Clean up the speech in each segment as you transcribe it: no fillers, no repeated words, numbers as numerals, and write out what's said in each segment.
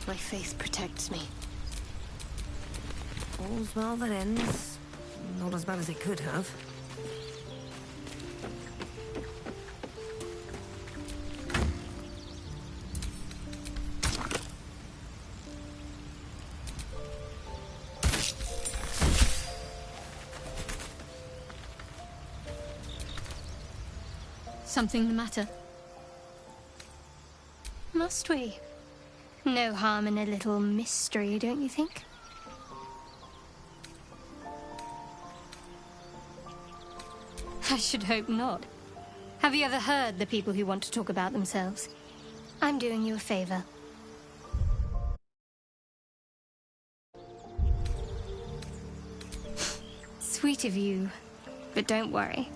My faith protects me. All's well that ends. Not as bad as it could have. Something the matter? Must we? No harm in a little mystery, don't you think? I should hope not. Have you ever heard the people who want to talk about themselves? I'm doing you a favor. Sweet of you, but don't worry.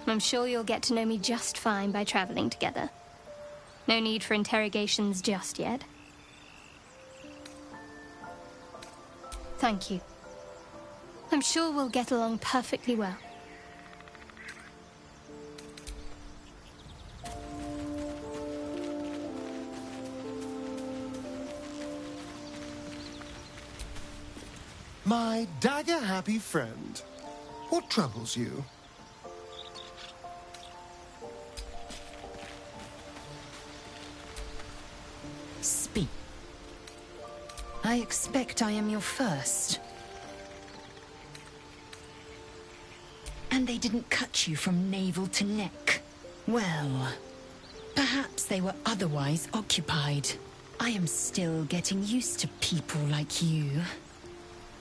I'm sure you'll get to know me just fine by traveling together. No need for interrogations just yet. Thank you. I'm sure we'll get along perfectly well. My dagger-happy friend, what troubles you? Speak. I expect I am your first. And they didn't cut you from navel to neck. Well, perhaps they were otherwise occupied. I am still getting used to people like you.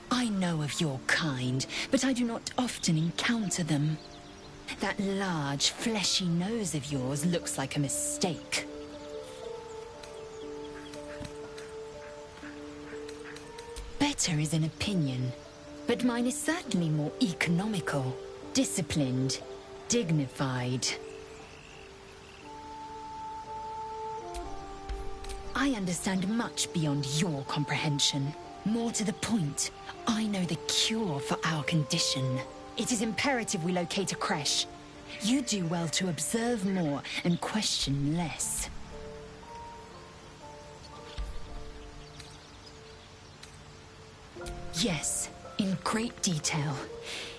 I know of your kind, but I do not often encounter them. That large, fleshy nose of yours looks like a mistake. Better is an opinion, but mine is certainly more economical, disciplined, dignified. I understand much beyond your comprehension. More to the point, I know the cure for our condition. It is imperative we locate a creche. You do well to observe more and question less. Yes, in great detail.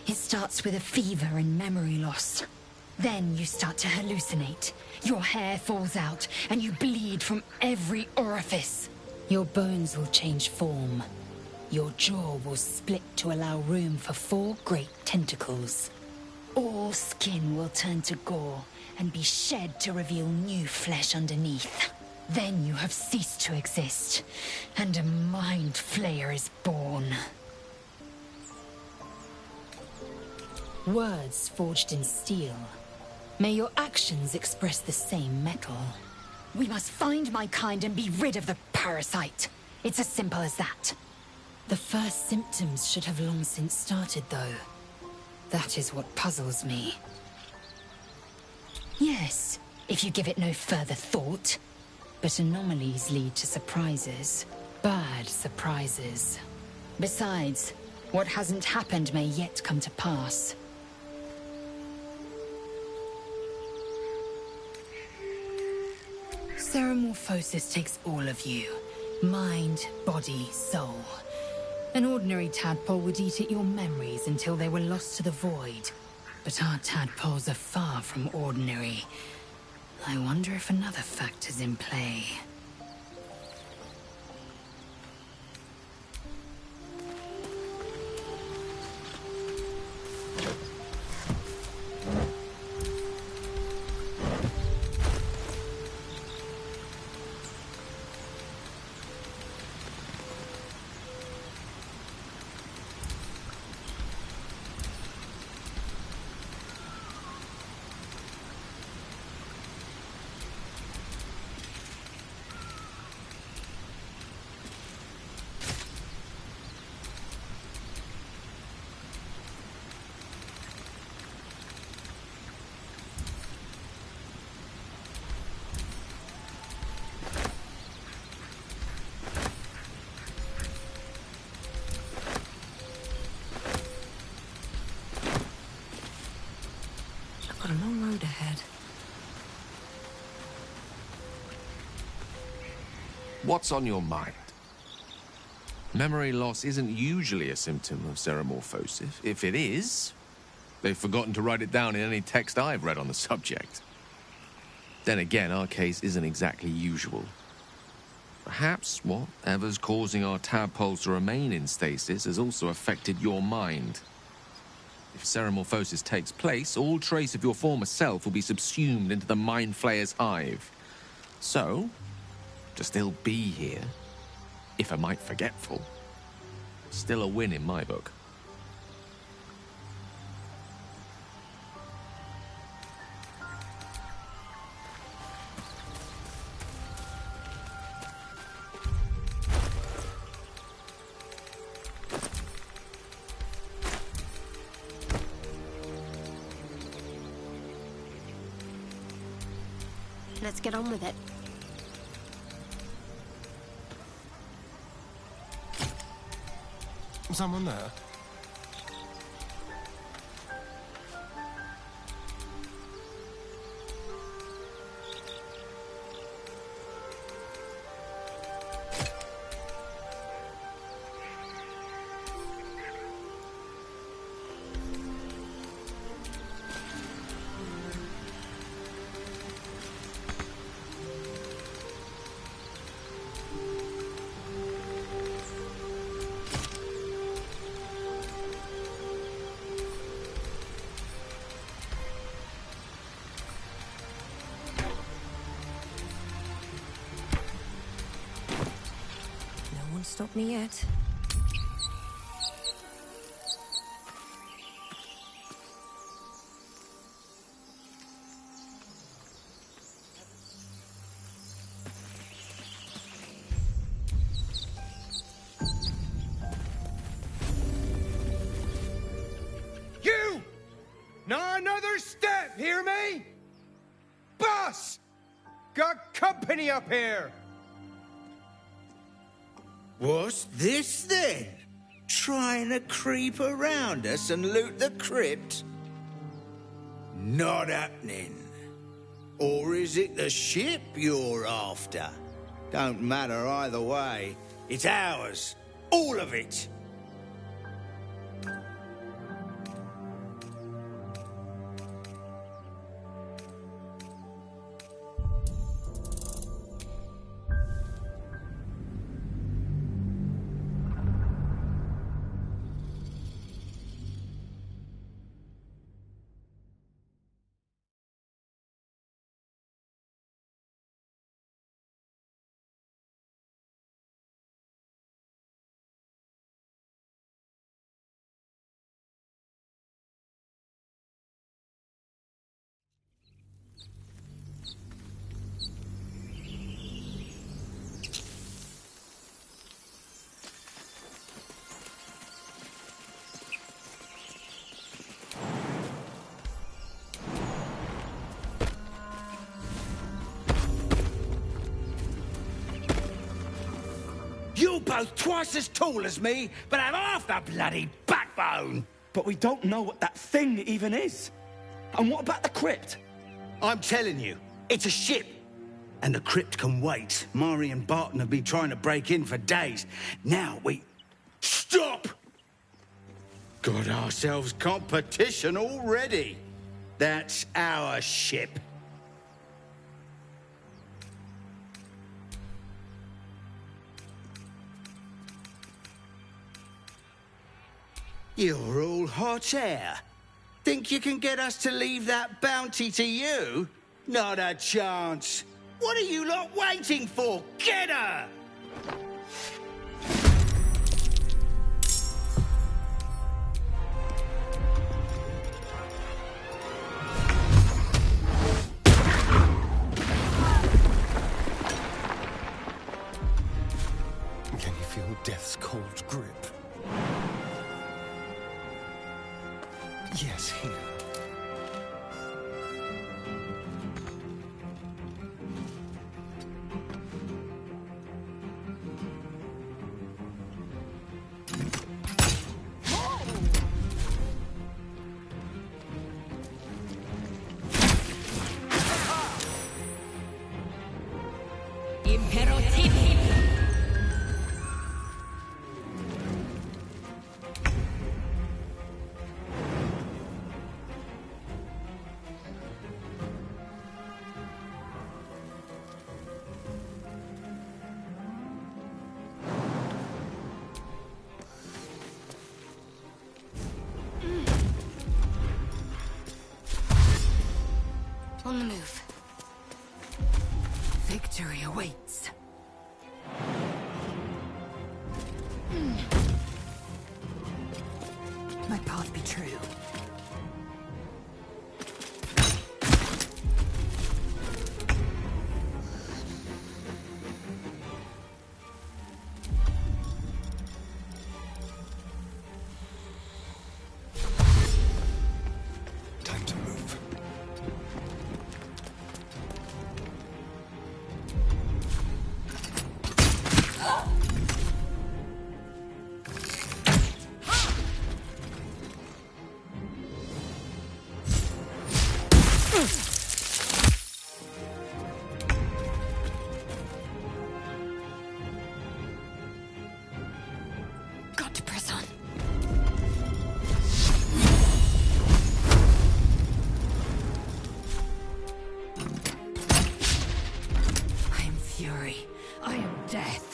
It starts with a fever and memory loss. Then you start to hallucinate. Your hair falls out, and you bleed from every orifice. Your bones will change form. Your jaw will split to allow room for 4 great tentacles. All skin will turn to gore and be shed to reveal new flesh underneath. Then you have ceased to exist, and a mind flayer is born. Words forged in steel. May your actions express the same metal. We must find my kind and be rid of the parasite. It's as simple as that. The first symptoms should have long since started, though. That is what puzzles me. Yes, if you give it no further thought. But anomalies lead to surprises. Bad surprises. Besides, what hasn't happened may yet come to pass. Ceremorphosis takes all of you. Mind, body, soul. An ordinary tadpole would eat at your memories until they were lost to the void. But our tadpoles are far from ordinary. I wonder if another factor's in play. Got a long road ahead. What's on your mind? Memory loss isn't usually a symptom of ceremorphosis. If it is, they've forgotten to write it down in any text I've read on the subject. Then again, our case isn't exactly usual. Perhaps whatever's causing our tadpoles to remain in stasis has also affected your mind. If ceremorphosis takes place, all trace of your former self will be subsumed into the Mind Flayer's hive. So, to still be here, if a mite forgetful, still a win in my book. Let's get on with it. Someone there? Stop me yet. You! Not another step, hear me? Boss! Got company up here! What's this then? Trying to creep around us and loot the crypt? Not happening. Or is it the ship you're after? Don't matter either way. It's ours. All of it. You're both twice as tall as me, but have half the bloody backbone! But we don't know what that thing even is. And what about the crypt? I'm telling you, it's a ship. And the crypt can wait. Mari and Barton have been trying to break in for days. Now we... Stop! Got ourselves competition already. That's our ship. You're all hot air. Think you can get us to leave that bounty to you? Not a chance. What are you lot waiting for? Get her! Can you feel death's cold grip? Yes, here. On the move. Victory awaits. My path be true. Time to move. Got to press on. I am fury. I am death.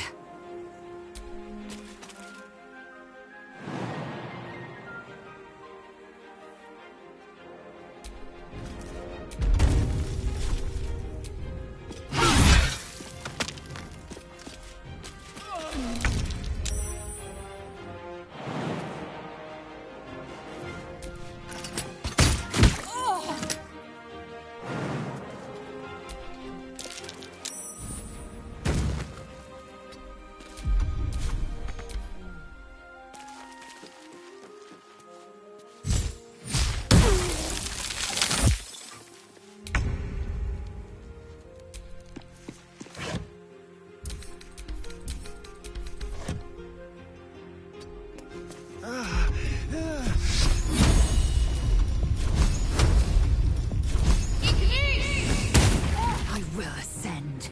I will ascend.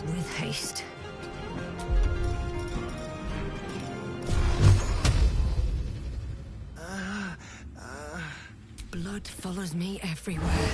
With haste. Blood follows me everywhere.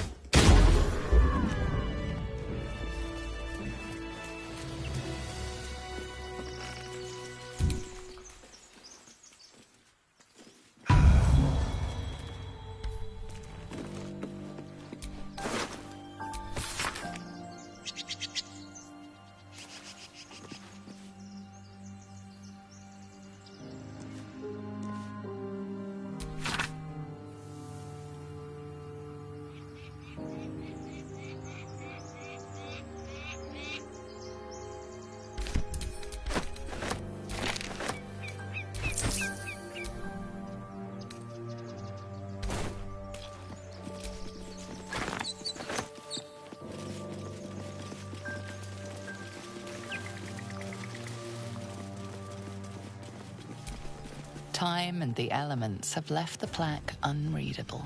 Time and the elements have left the plaque unreadable.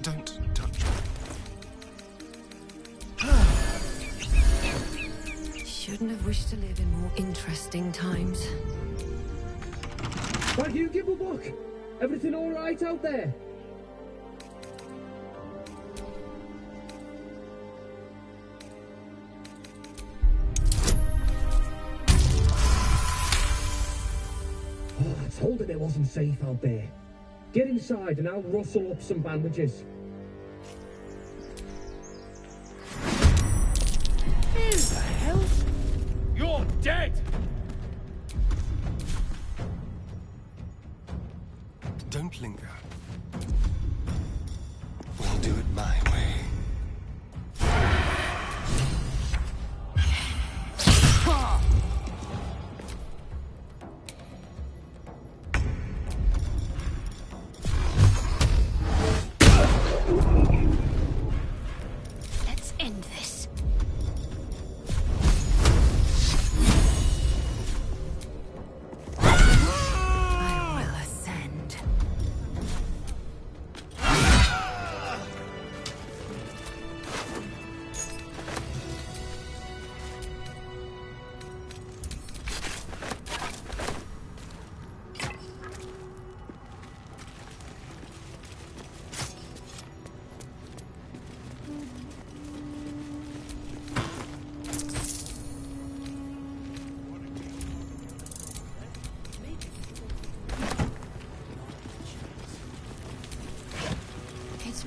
Don't touch me. Shouldn't have wished to live in more interesting times. Why do you give a look? Everything all right out there? Oh, I told her it wasn't safe out there. Get inside and I'll rustle up some bandages. Who the hell? You're dead!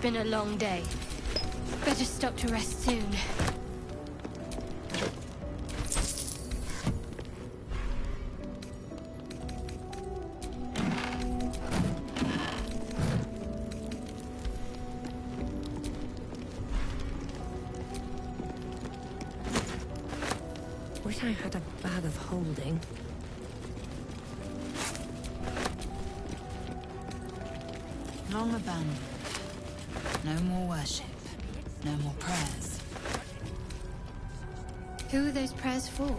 been a long day. Better stop to rest soon. Wish I had a bag of holding. Long abandoned. No more worship. No more prayers. Who are those prayers for?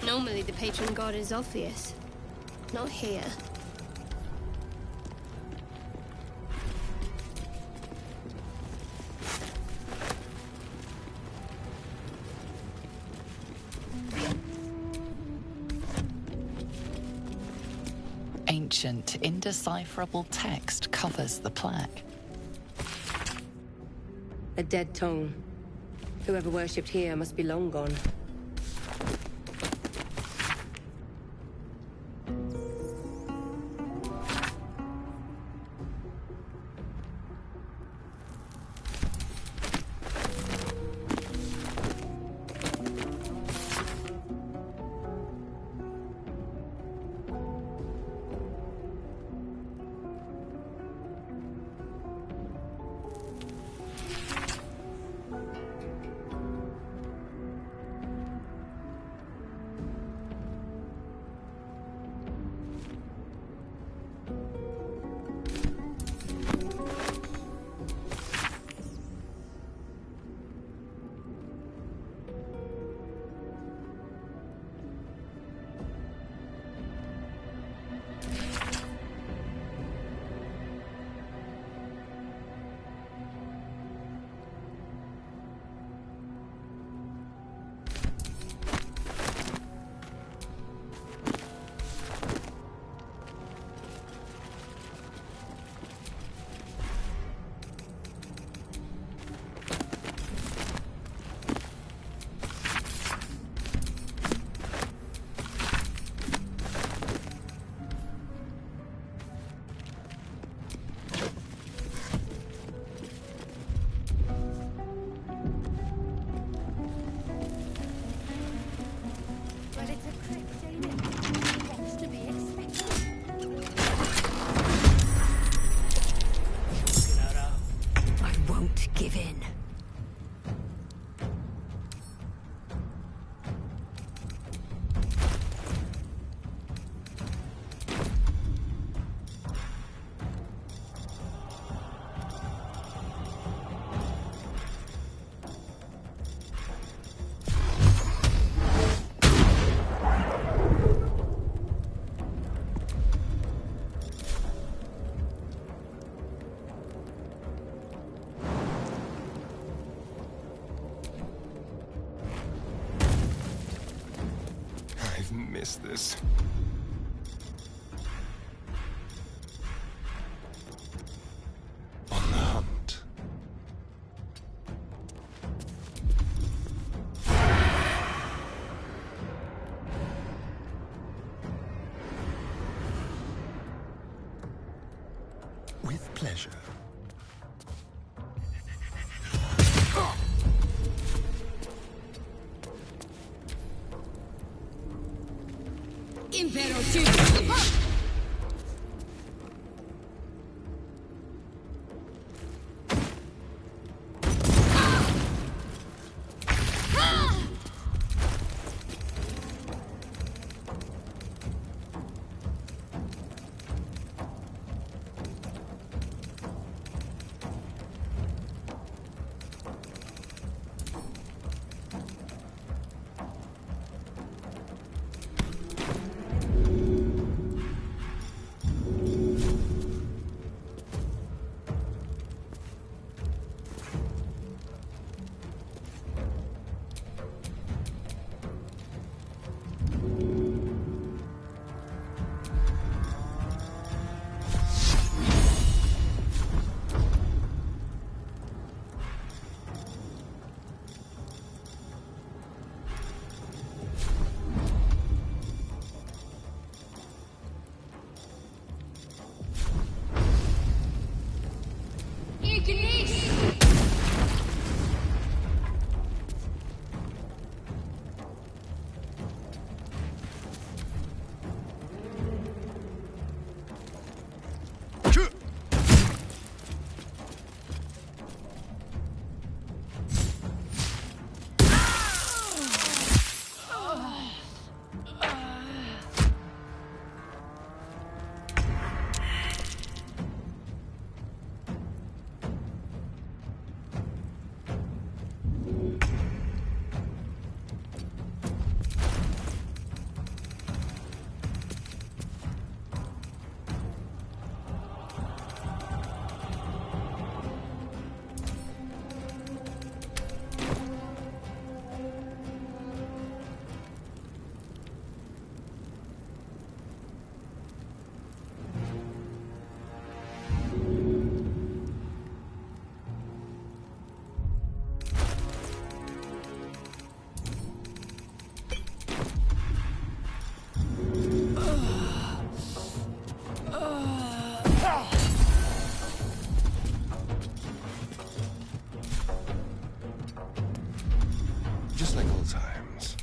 Normally the patron god is obvious. Not here. Ancient, indecipherable text covers the plaque. A dead tongue. Whoever worshipped here must be long gone. Miss this. On the hunt. With pleasure. hands.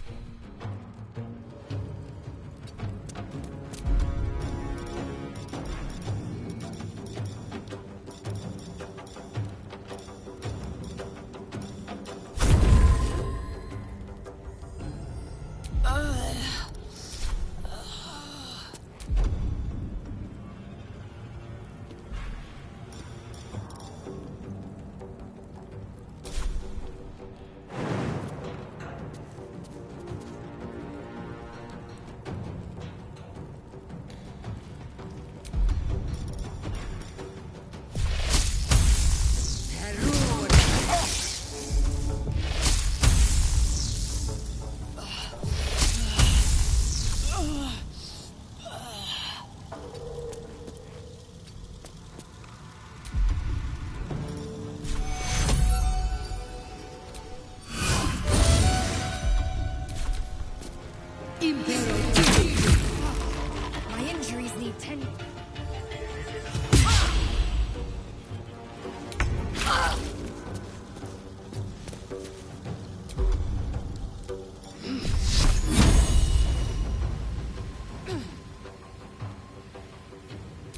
My injuries need tending.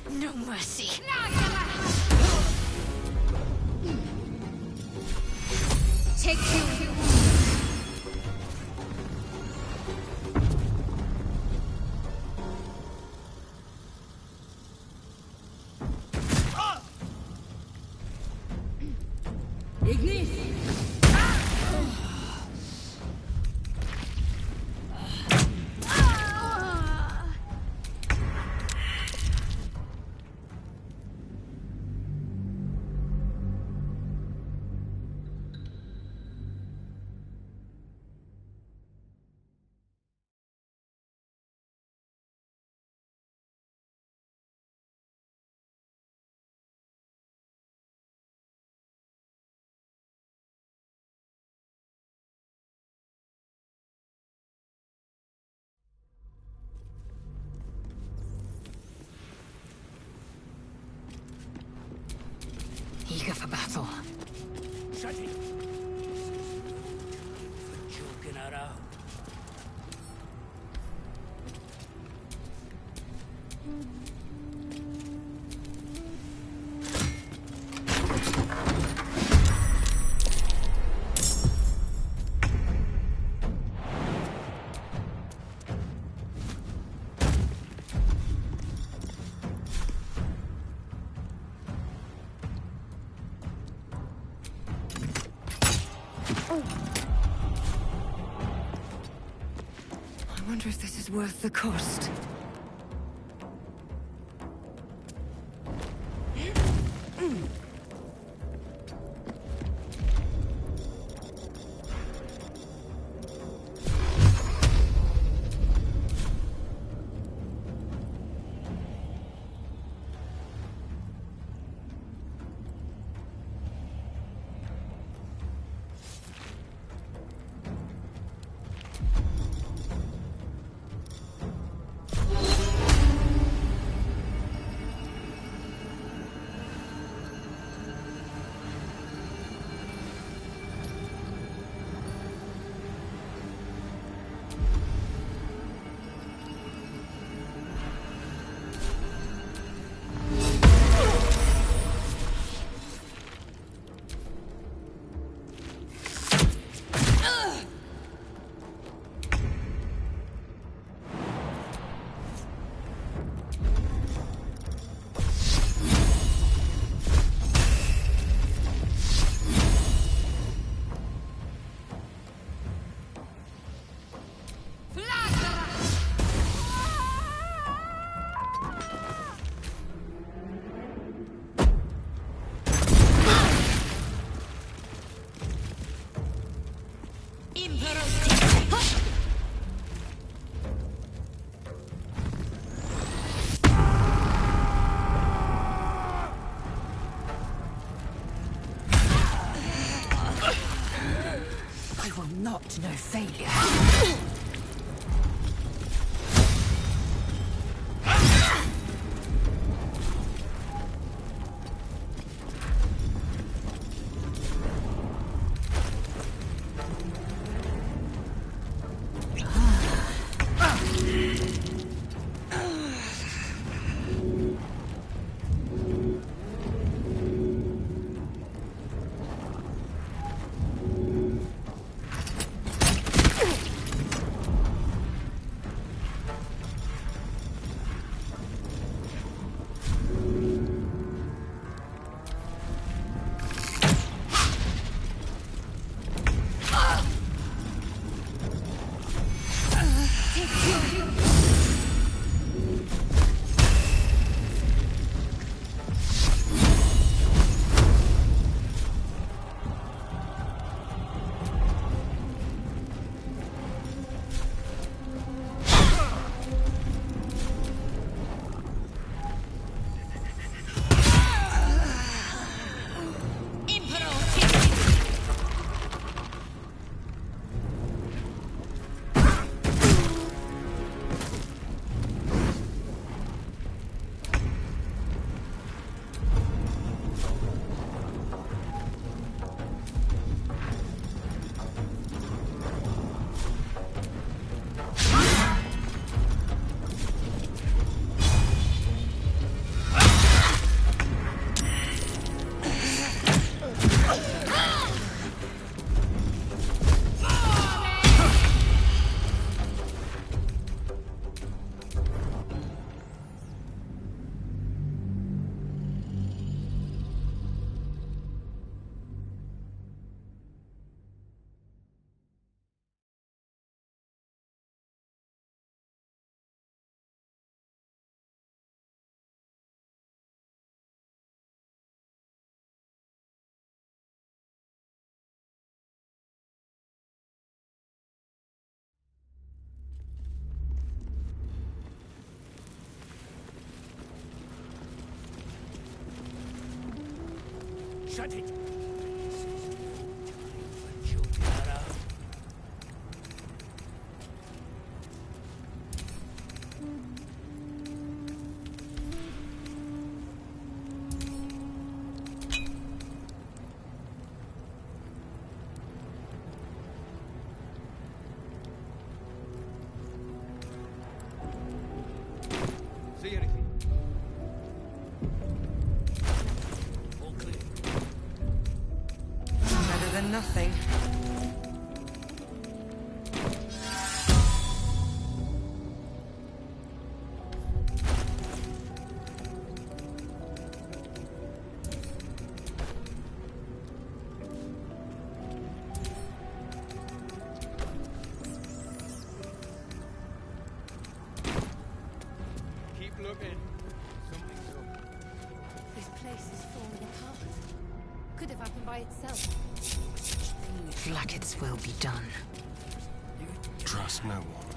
No mercy. Take you. Eager for battle. Shut it! Joking around. I wonder if this is worth the cost. I will not know failure. Shut it! See anything? All clear. Better than nothing. Keep looking. Something's up. This place is falling apart. Could have happened by itself. Blackets will be done. Trust no one.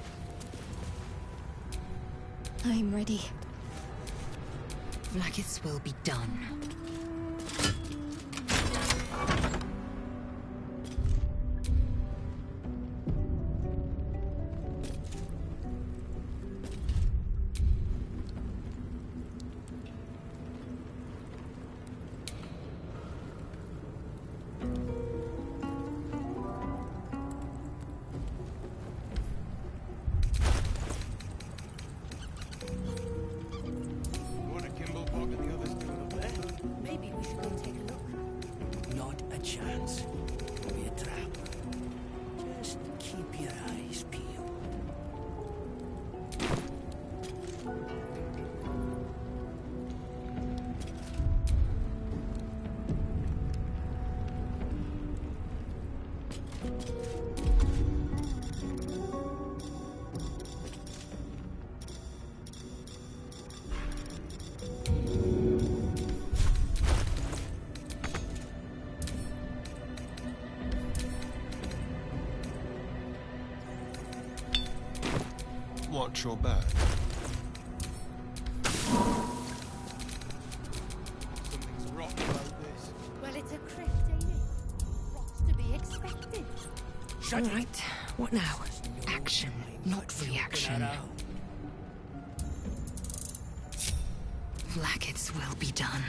I'm ready. Blackets will be done. One at Kimblebog and the other's doing up there. Maybe we should go take a look. Not a chance. Be a trap. Just keep your eyes peeled. Watch your back. Something's rotten about this. Well, it's a crypt, ain't it? What's to be expected? All right, what now? Action, not reaction. Blackets will be done.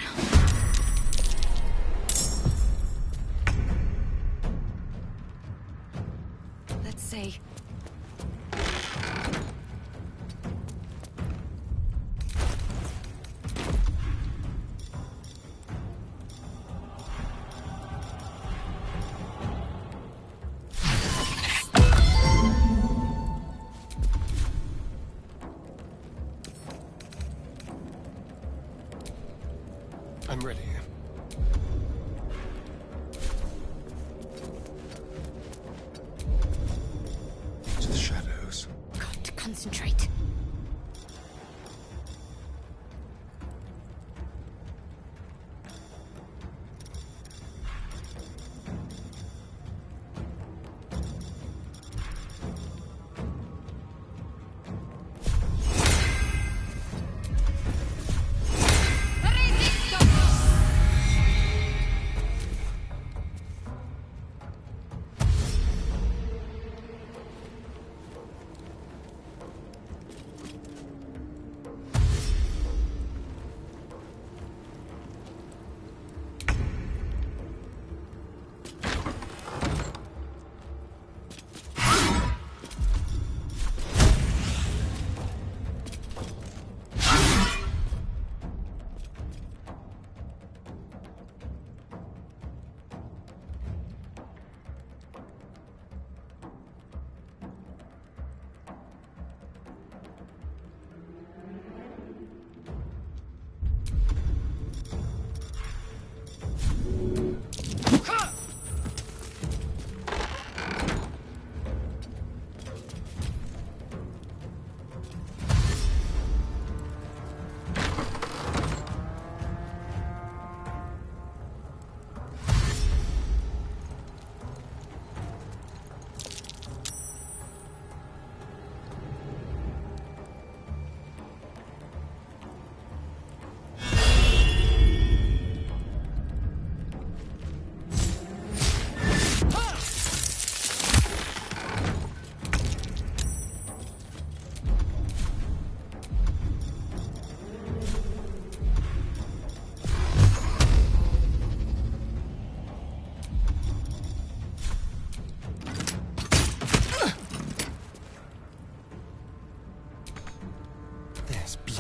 Let's say... I'm ready. Into the shadows. Got to concentrate.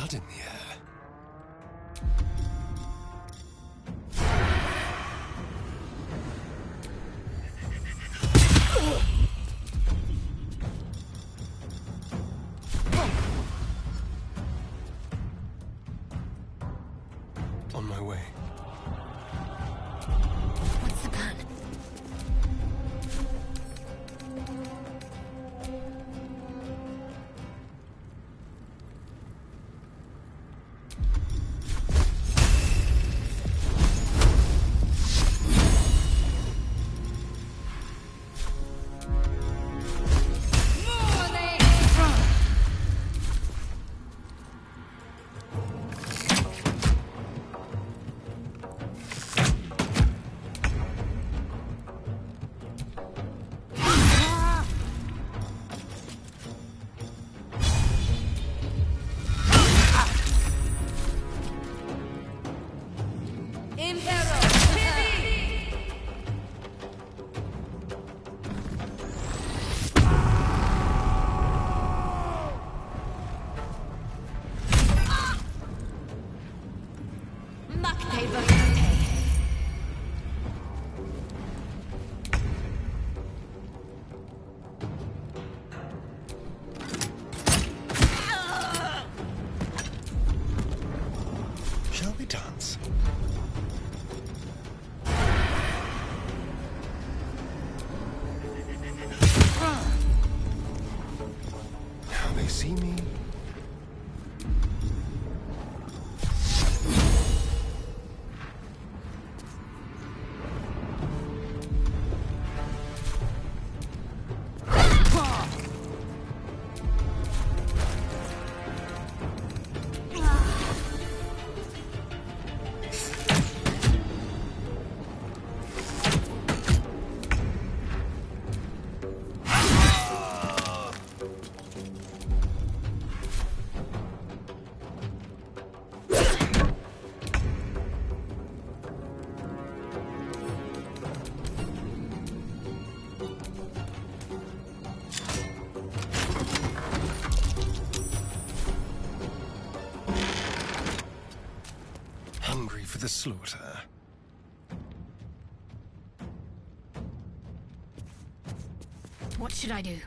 blood in the air. On my way. What's the plan? Shall we dance? Now they see me. Hungry for the slaughter. What should I do?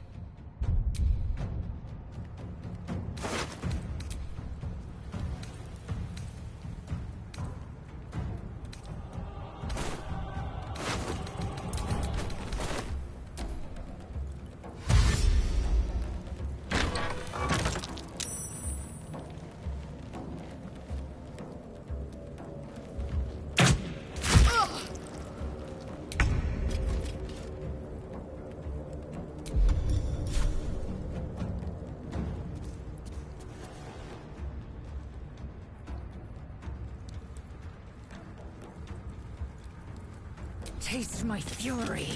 Taste my fury.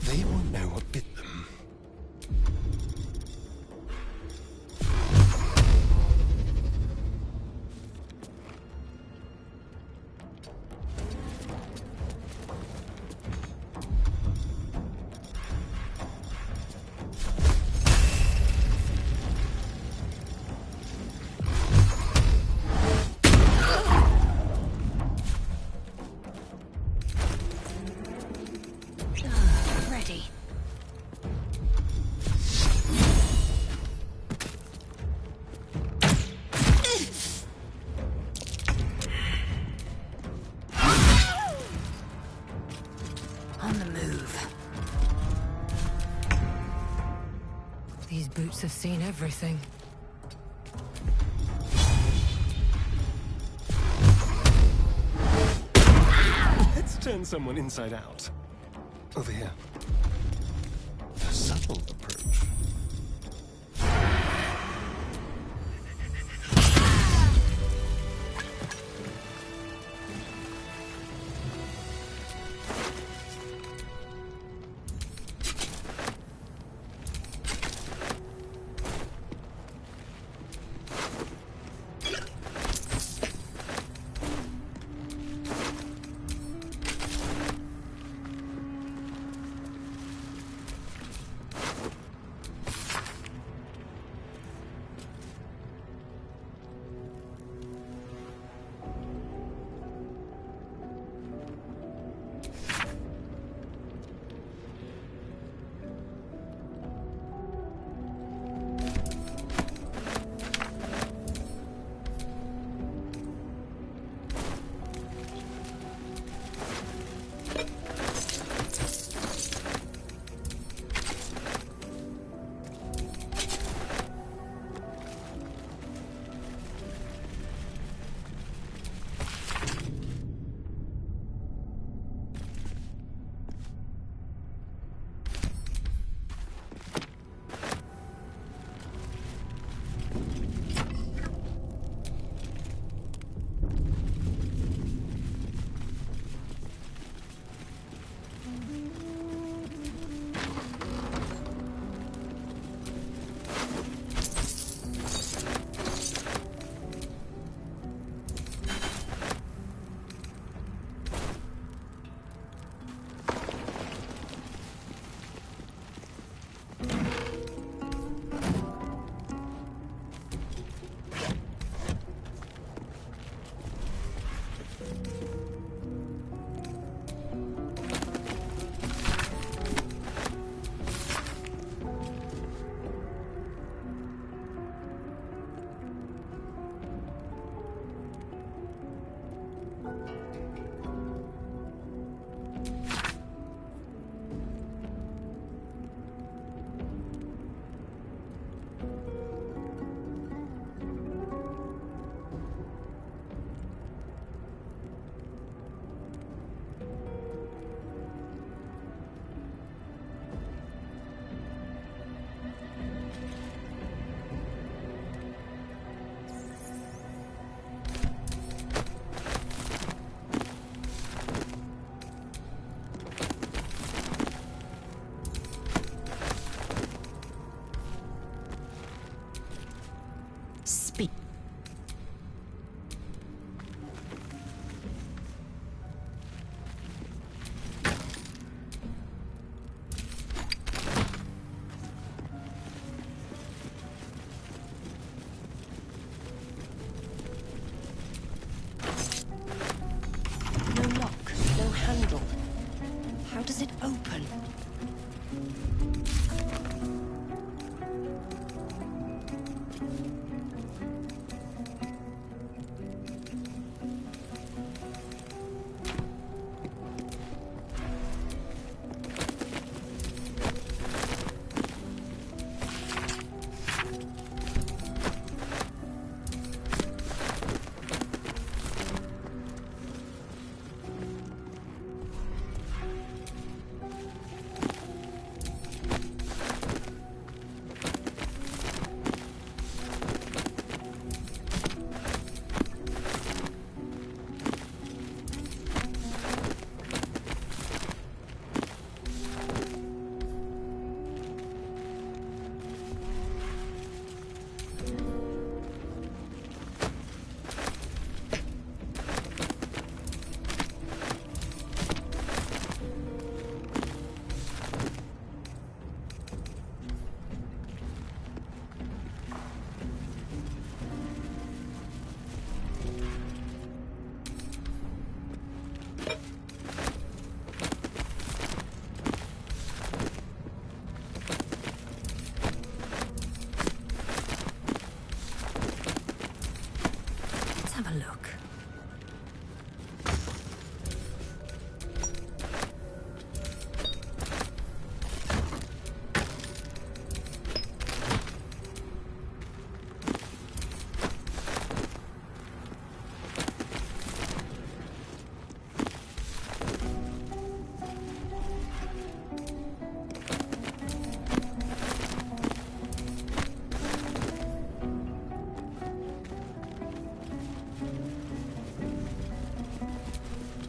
They won't know what bit them. Ready. On the move. These boots have seen everything. Let's turn someone inside out. Over here. A subtle approach.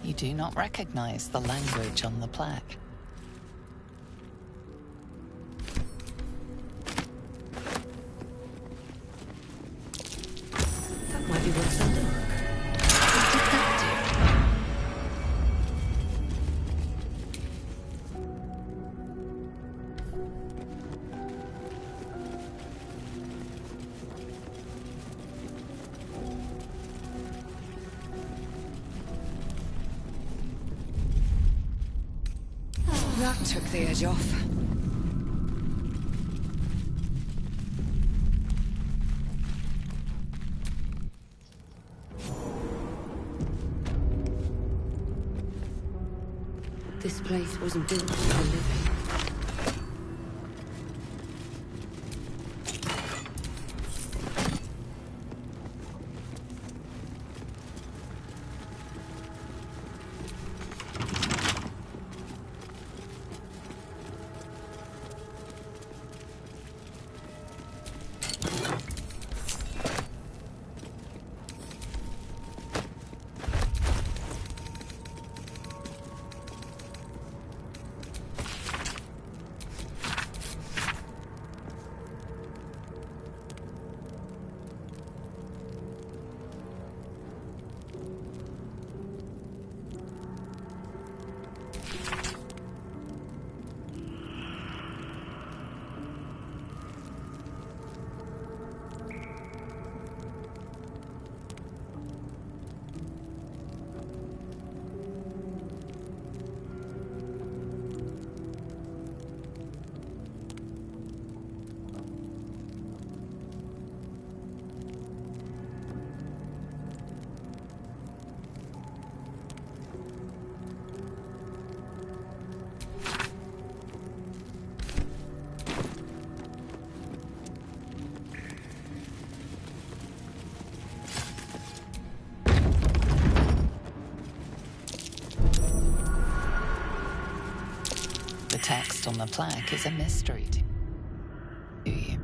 You do not recognize the language on the plaque. That might be worth a look. What did that do? That took the edge off. This place wasn't built for living. The text on the plaque is a mystery to you.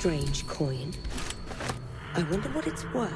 Strange coin. I wonder what it's worth.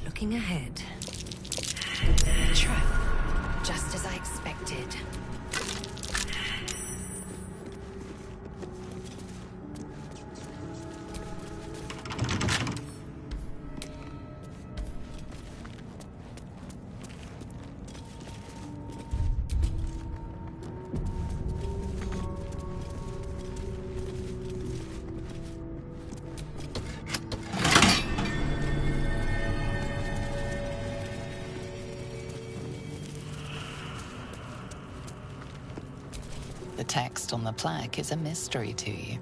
Looking ahead. A trap, just as I expected. The text on the plaque is a mystery to you.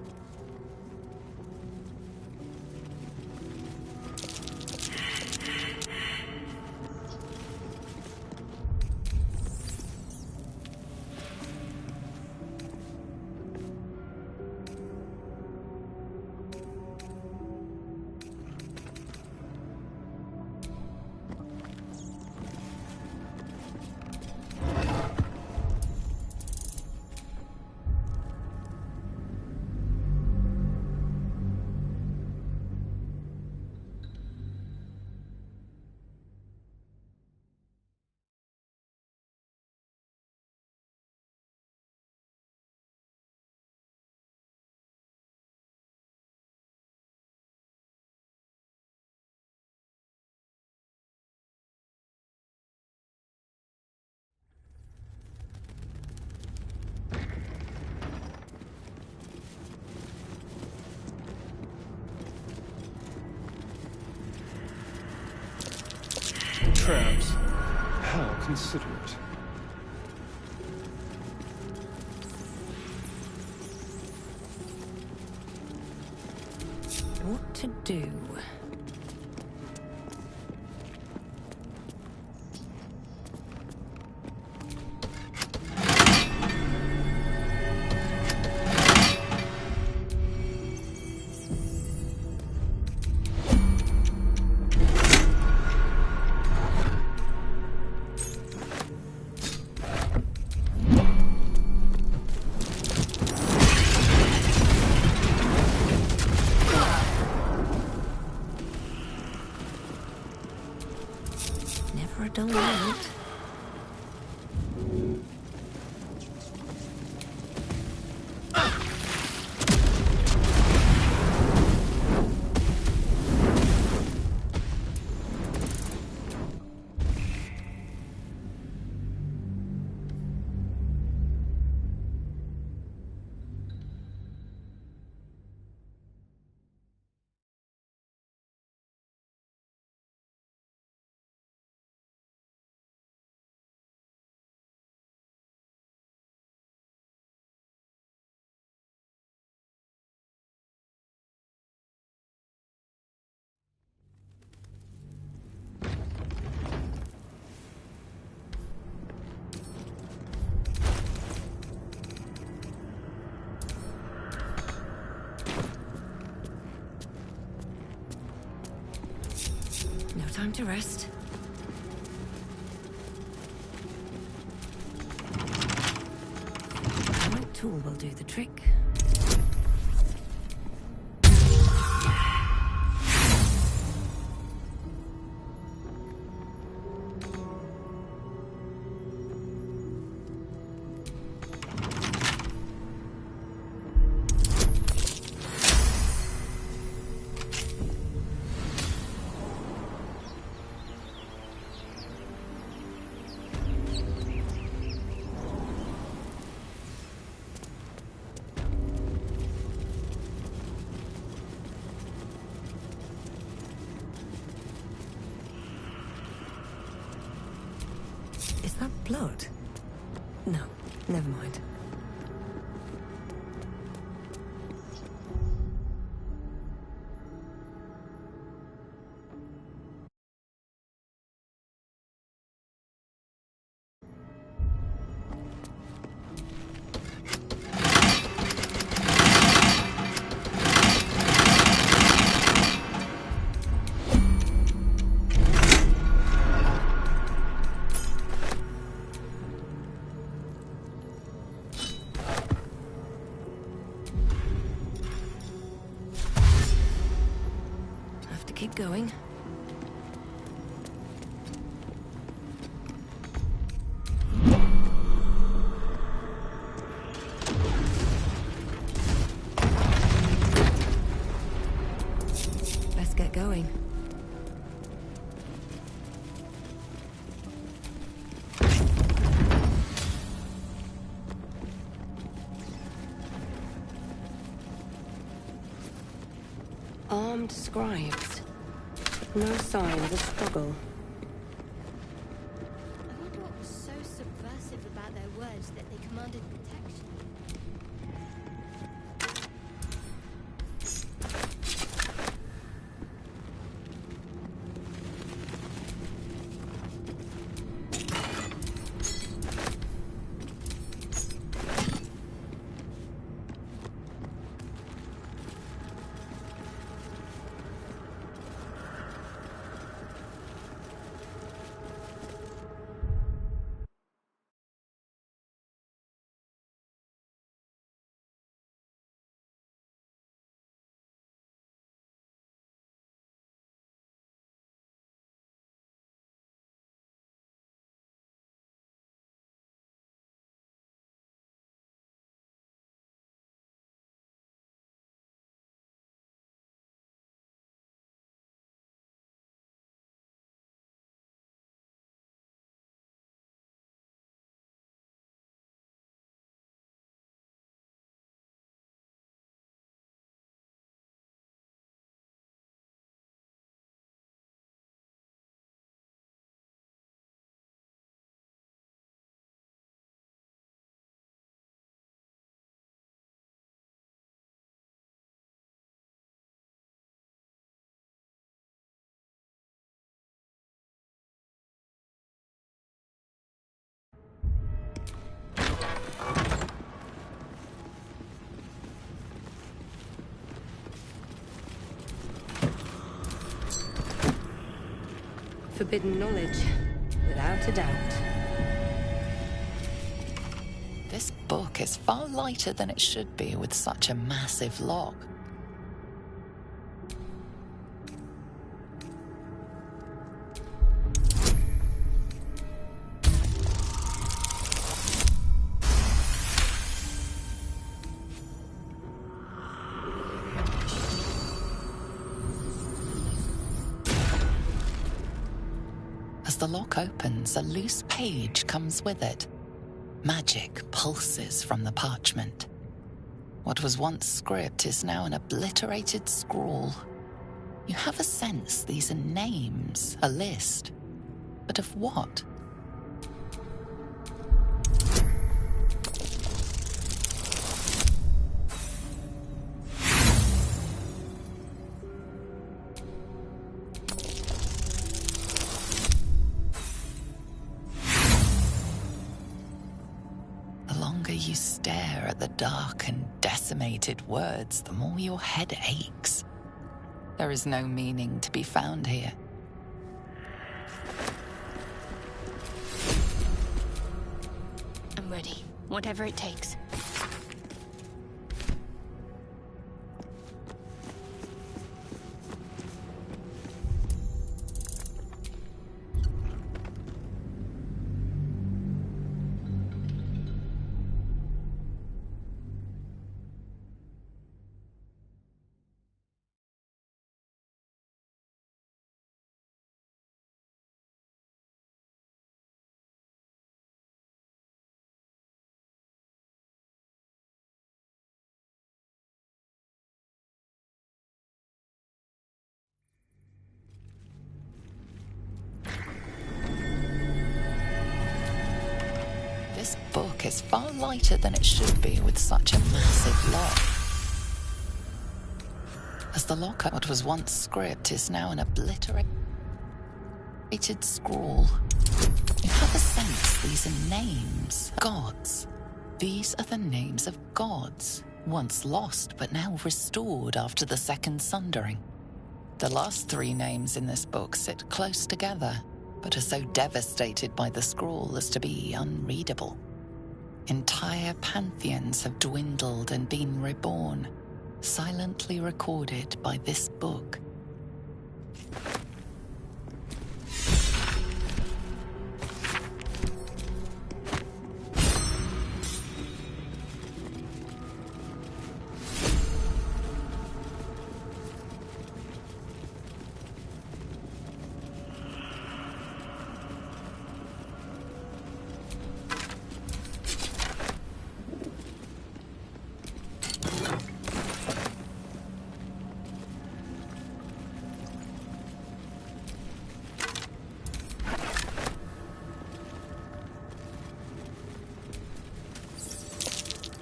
Traps. How considerate. What to do? Never a dull moment. No time to rest. The right tool will do the trick. Is that blood? No, never mind. Keep going. Let's get going. Armed scribes. No sign of a struggle. I wonder what was so subversive about about their words that they commanded protection. Forbidden knowledge, without a doubt. This book is far lighter than it should be with such a massive log. As the lock opens, a loose page comes with it. Magic pulses from the parchment. What was once script is now an obliterated scrawl. You have a sense these are names, a list. But of what? You stare at the dark and decimated words, the more your head aches. There is no meaning to be found here. I'm ready, whatever it takes. This book is far lighter than it should be with such a massive lock. As the lock, what was once script is now an obliterated scrawl. You have a sense these are names, gods. These are the names of gods, once lost but now restored after the Second Sundering. The last three names in this book sit close together, but are so devastated by the scrawl as to be unreadable. Entire pantheons have dwindled and been reborn, silently recorded by this book.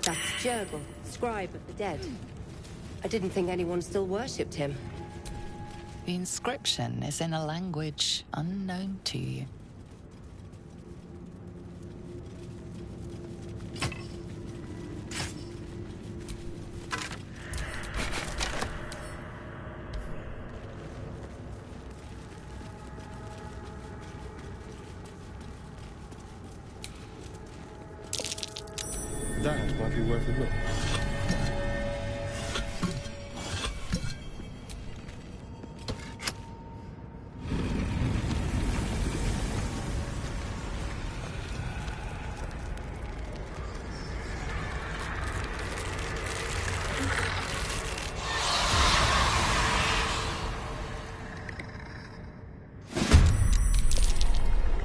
That's Jurgle, scribe of the dead. I didn't think anyone still worshipped him. The inscription is in a language unknown to you. That might be worth a look.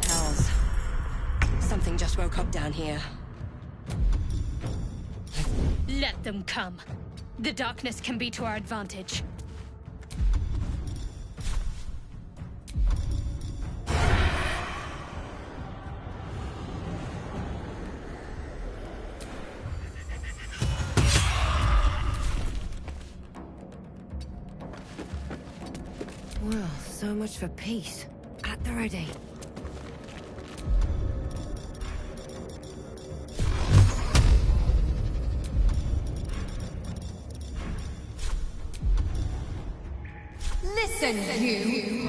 Hells. Something just woke up down here. Let them come. The darkness can be to our advantage. Well, so much for peace. At the ready. Listen, you!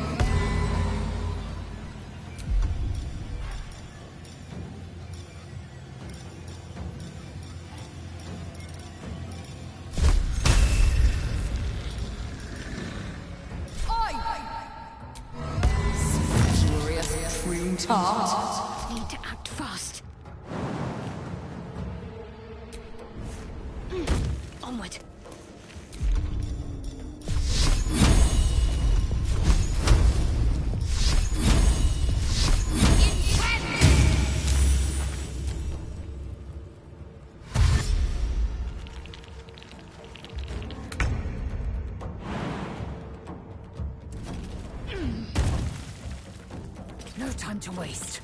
Furious true tart. Need to act fast. Onward. No time to waste.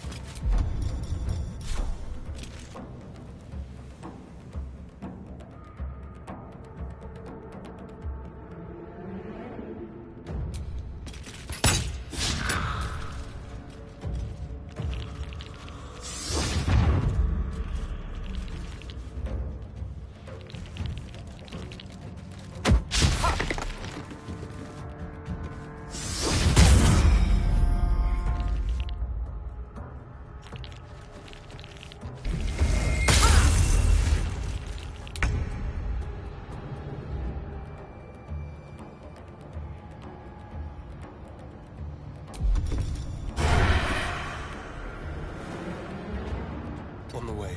On the way.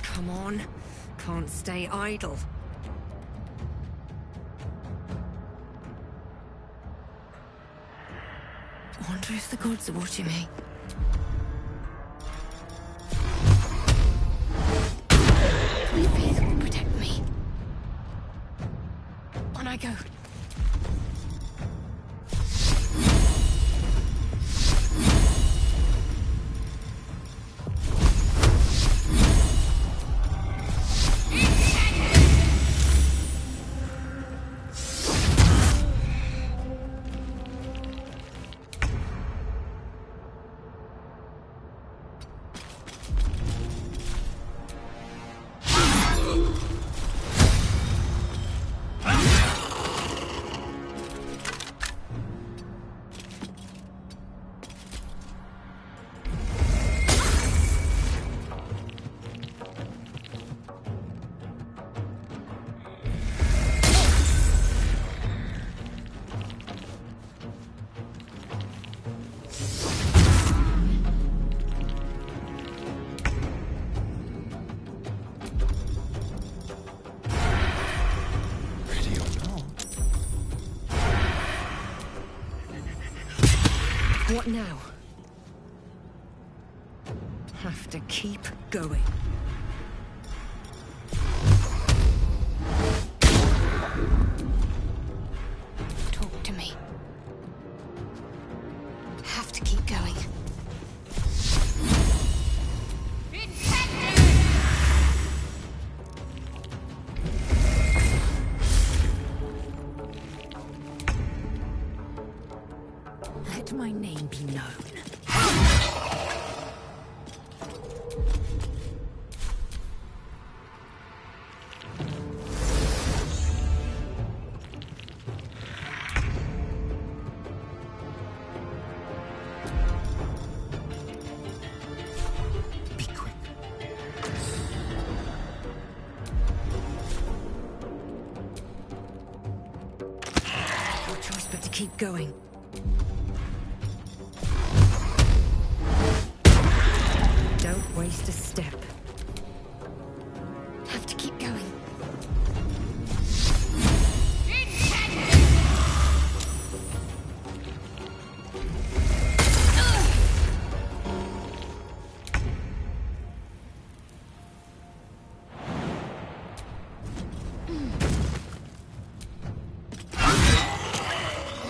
Come on. Can't stay idle. Wonder if the gods are watching me. My faith will protect me. On I go. What now? Have to keep going. Talk Let my name be known. Keep going. Don't waste a step. Have to keep going.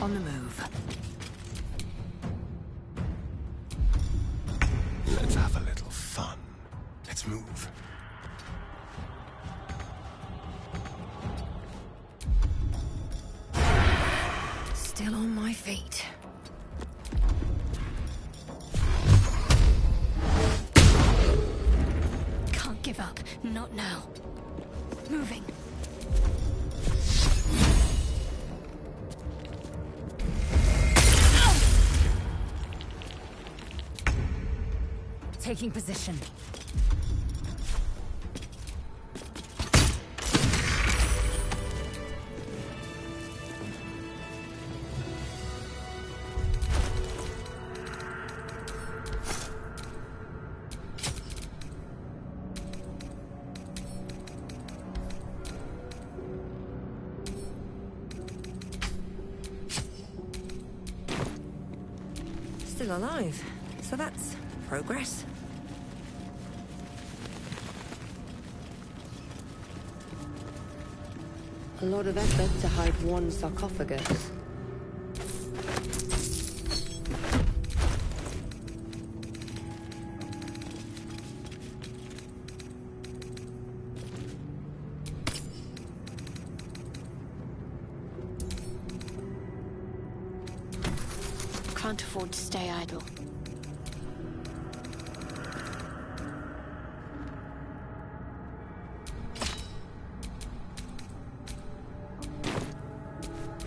On the move. Let's have a little fun. Let's move. Still on my feet. Can't give up. Not now. Moving. Taking position. Still alive, so that's progress. A lot of effort to hide one sarcophagus. Can't afford to stay idle.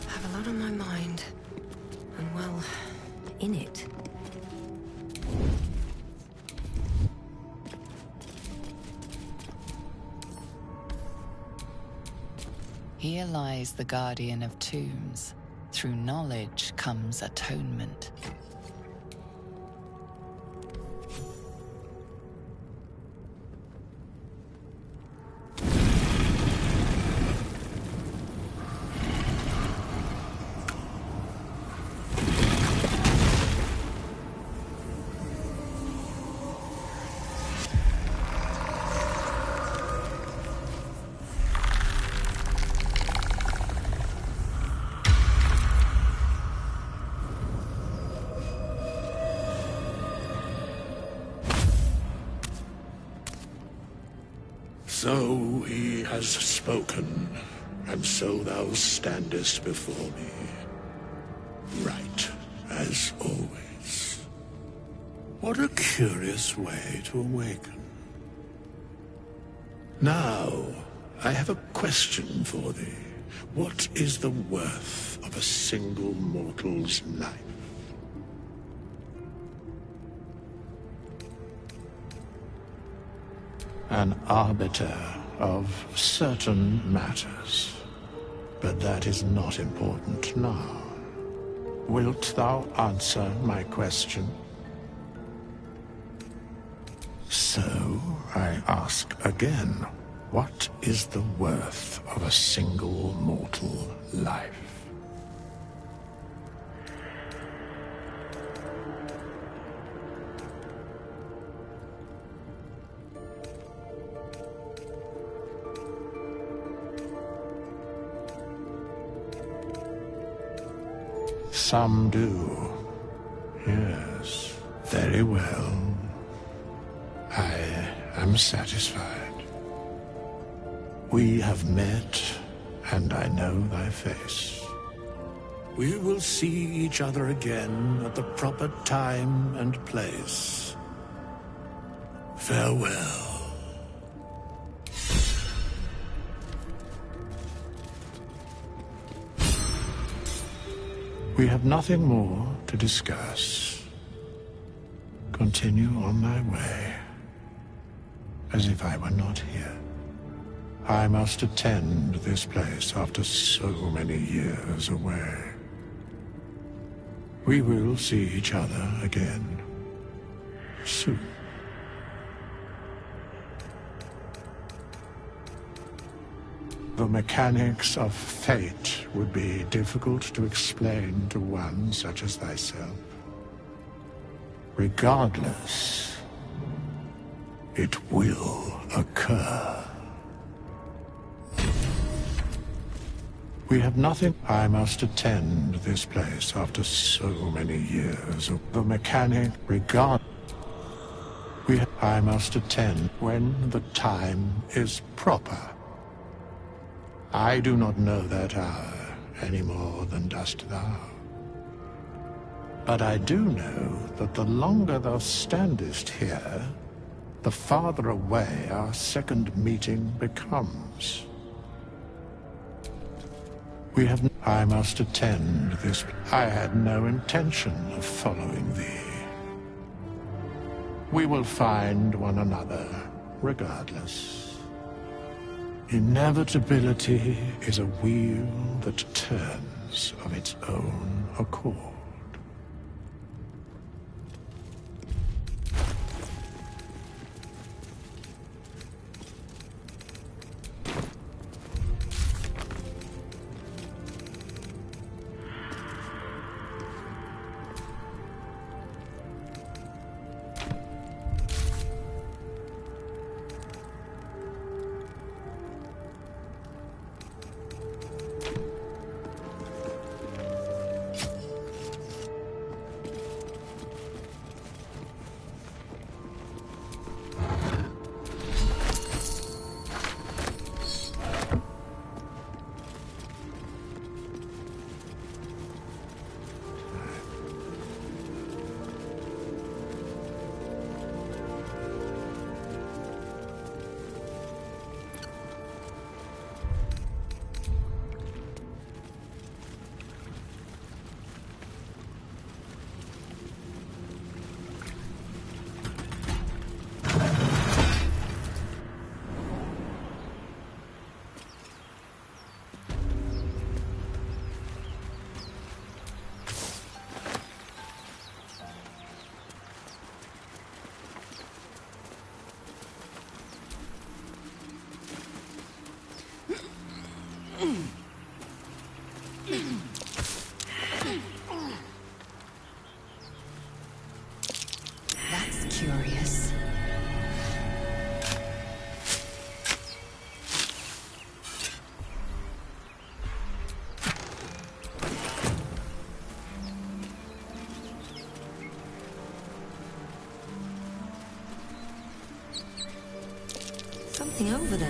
Have a lot on my mind. And well, in it. Here lies the guardian of tombs. Through knowledge comes atonement. So he has spoken, and so thou standest before me. Right, as always. What a curious way to awaken. Now, I have a question for thee. What is the worth of a single mortal's life? An arbiter of certain matters. But that is not important now. Wilt thou answer my question? So, I ask again, what is the worth of a single mortal life? Some do. Yes, very well. I am satisfied. We have met, and I know thy face. We will see each other again at the proper time and place. Farewell. We have nothing more to discuss. Continue on my way, as if I were not here. I must attend this place after so many years away. We will see each other again soon. The mechanics of fate would be difficult to explain to one such as thyself. Regardless, it will occur. We have nothing. I must attend this place after so many years of the mechanic. I must attend when the time is proper. I do not know that hour any more than dost thou. But I do know that the longer thou standest here, the farther away our second meeting becomes. I must attend this. I had no intention of following thee. We will find one another, regardless. Inevitability is a wheel that turns of its own accord. That's curious. Something over there.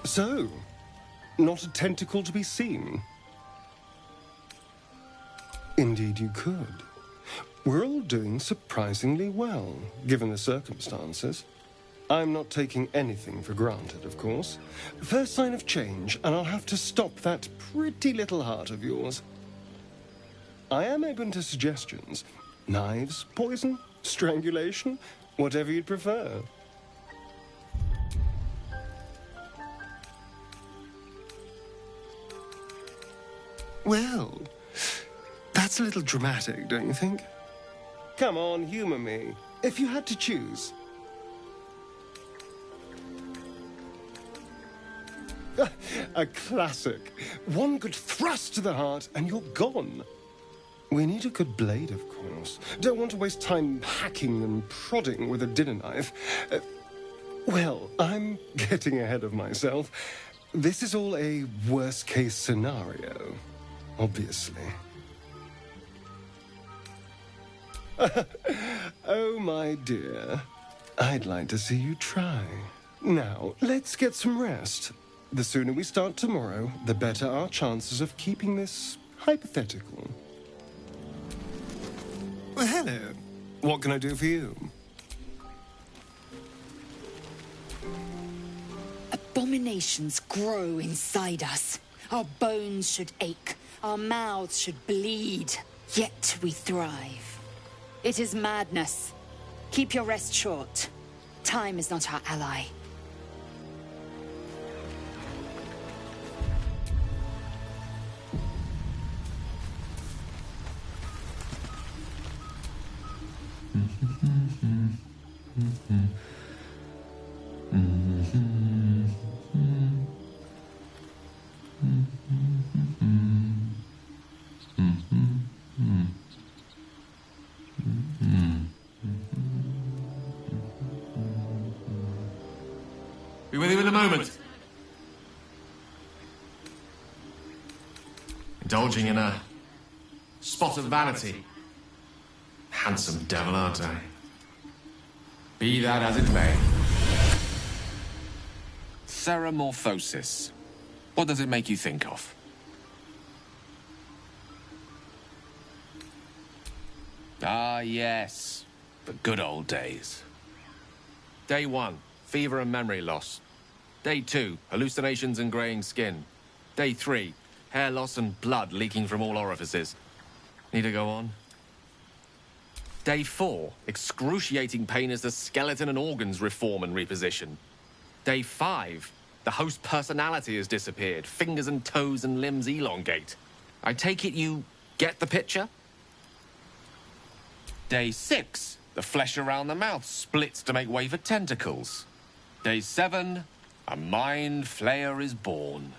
So, not a tentacle to be seen? Indeed you could. We're all doing surprisingly well, given the circumstances. I'm not taking anything for granted, of course. First sign of change, and I'll have to stop that pretty little heart of yours. I am open to suggestions. Knives, poison, strangulation, whatever you'd prefer. Well, that's a little dramatic, don't you think? Come on, humor me. If you had to choose. A classic. One good thrust to the heart and you're gone. We need a good blade, of course. Don't want to waste time hacking and prodding with a dinner knife. Well, I'm getting ahead of myself. This is all a worst-case scenario, obviously. Oh, my dear. I'd like to see you try. Now, let's get some rest. The sooner we start tomorrow, the better our chances of keeping this hypothetical. Well, hello. What can I do for you? Abominations grow inside us. Our bones should ache. Our mouths should bleed. Yet we thrive. It is madness. Keep your rest short. Time is not our ally. Be with you in a moment. Indulging in a spot of vanity. Handsome devil, aren't I? Be that as it may. Ceramorphosis. What does it make you think of? Ah, yes. The good old days. Day 1, fever and memory loss. Day 2, hallucinations and graying skin. Day 3, hair loss and blood leaking from all orifices. Need to go on? Day 4, excruciating pain as the skeleton and organs reform and reposition. Day 5, the host personality has disappeared. Fingers and toes and limbs elongate. I take it you get the picture? Day 6, the flesh around the mouth splits to make way for tentacles. Day 7, a mind flayer is born.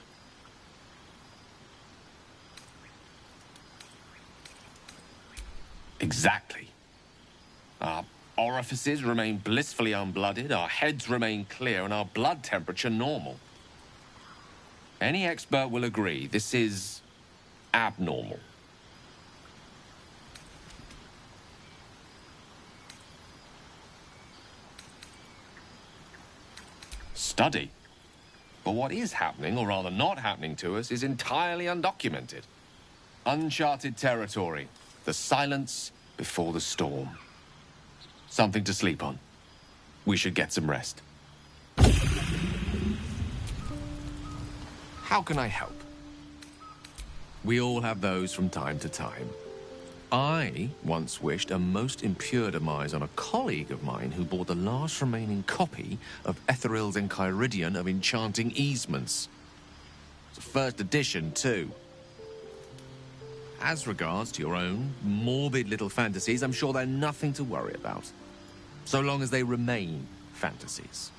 Exactly. Our orifices remain blissfully unblooded, our heads remain clear, and our blood temperature normal. Any expert will agree this is abnormal. Study. But what is happening, or rather not happening to us, is entirely undocumented. Uncharted territory. The silence before the storm. Something to sleep on. We should get some rest. How can I help? We all have those from time to time. I once wished a most impure demise on a colleague of mine who bought the last remaining copy of Etheril's Enchiridion of Enchanting Easements. It's a first edition, too. As regards to your own morbid little fantasies, I'm sure they're nothing to worry about. So long as they remain fantasies.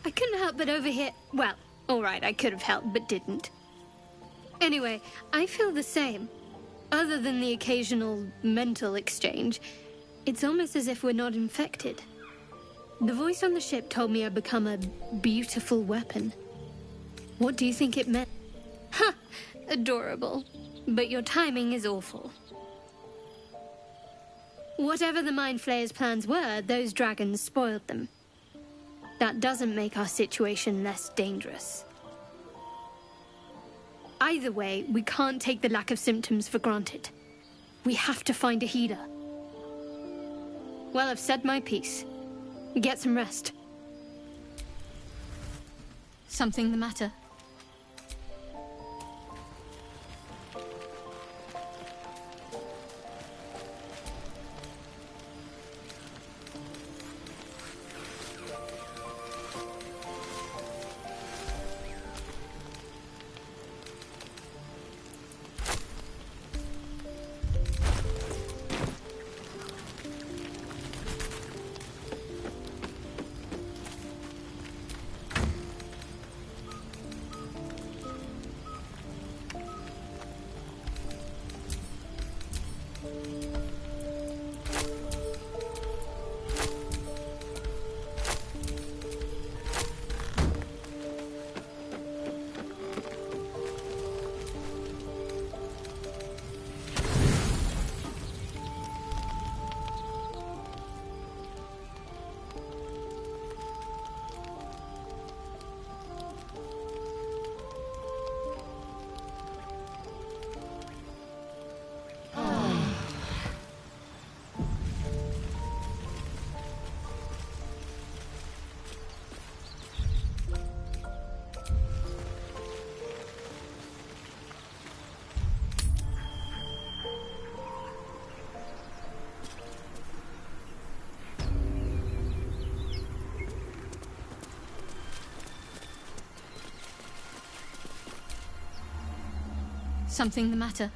I couldn't help but overhear... Well, all right, I could have helped, but didn't. Anyway, I feel the same. Other than the occasional mental exchange, it's almost as if we're not infected. The voice on the ship told me I'd become a beautiful weapon. What do you think it meant? Ha! Adorable. But your timing is awful. Whatever the Mind Flayer's plans were, those dragons spoiled them. That doesn't make our situation less dangerous. Either way, we can't take the lack of symptoms for granted. We have to find a healer. Well, I've said my piece. Get some rest. Something the matter? Something the matter?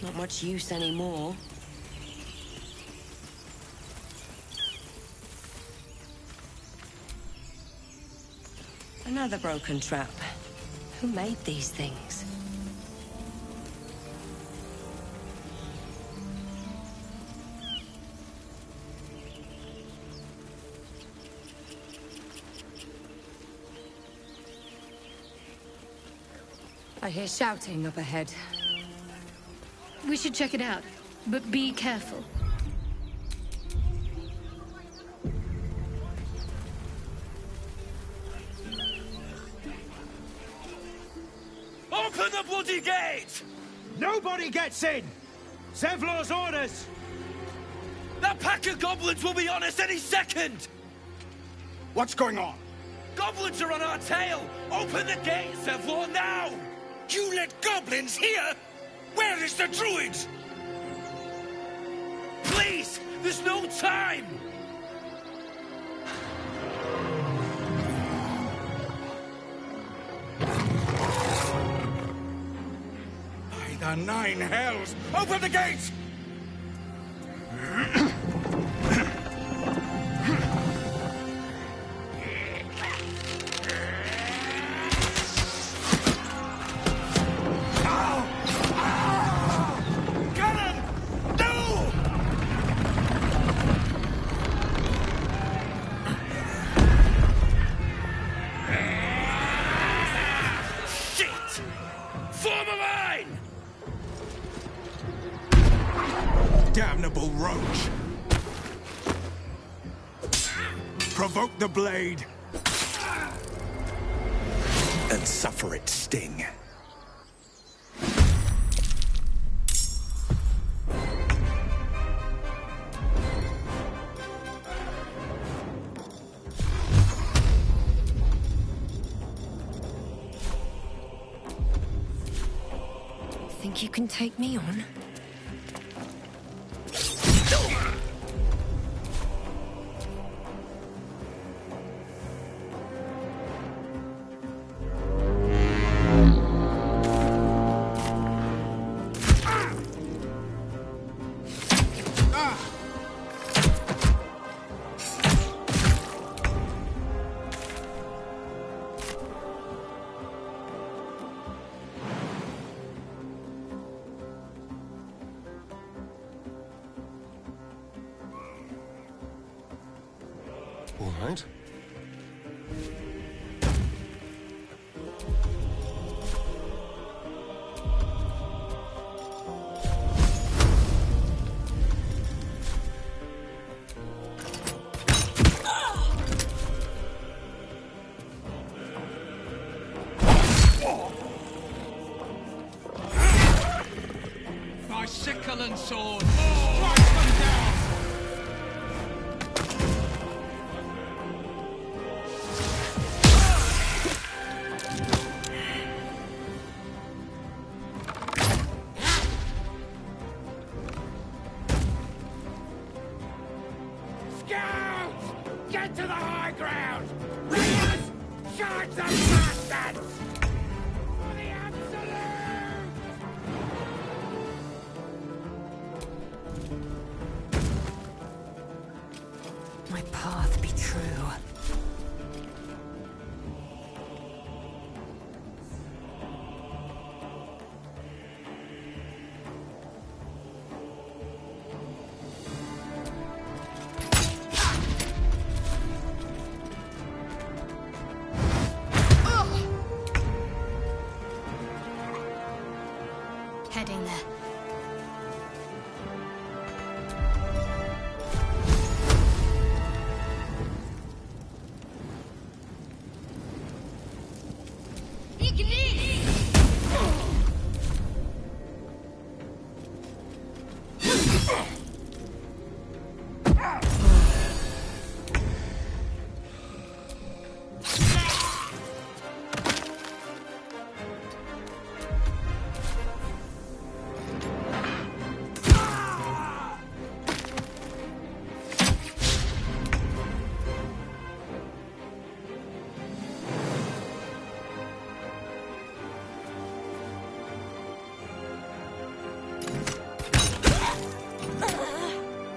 Not much use anymore. Another broken trap. Who made these things? I hear shouting up ahead. We should check it out, but be careful. Open the bloody gate! Nobody gets in! Zevlor's orders! That pack of goblins will be on us any second! What's going on? Goblins are on our tail! Open the gate, Zevlor, now! You let goblins here? Where is the druid? Please! There's no time! By the nine hells! Open the gate! Damnable roach! Provoke the blade and suffer its sting. Think you can take me on? All right. My sickle and sword! Strike them down! Scouts! Get to the high ground! Sons of bastards! For the absolute! My path be true. Heading there.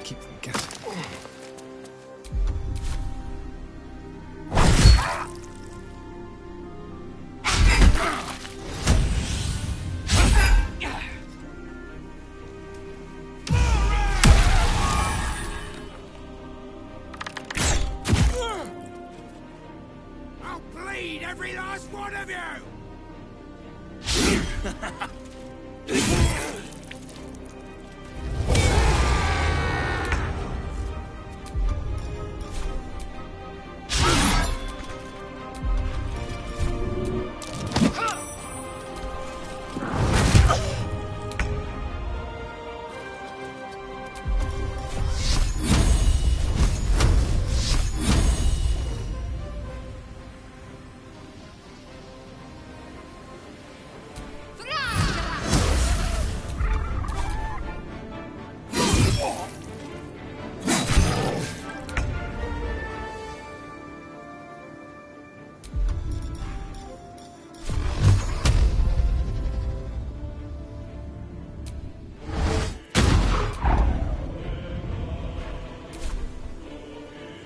Keep them guessing. I'll bleed every last one of you!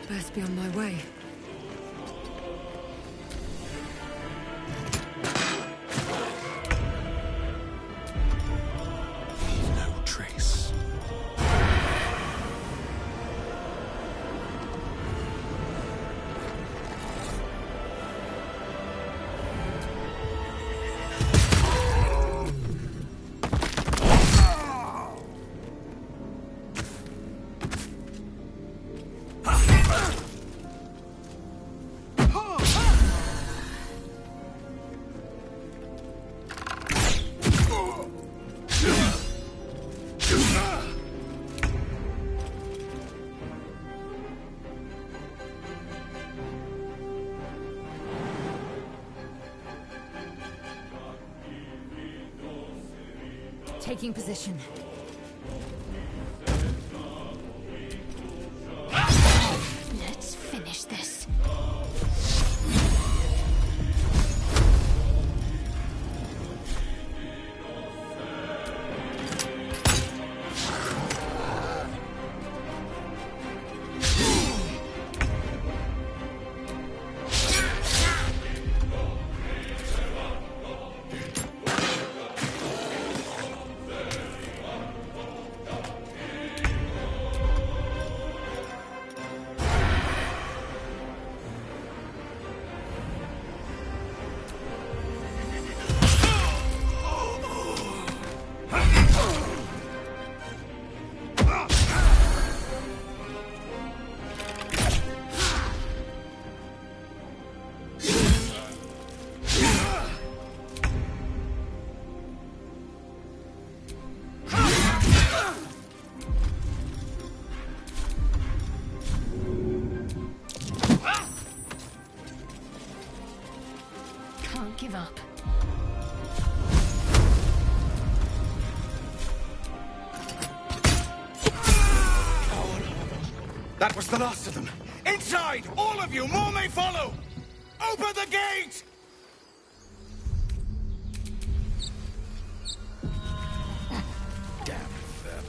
Best be on my way. No trace. Taking position. Let's finish this. Can't give up. That was the last of them. Inside! All of you! More may follow! Open the gate! Damn them.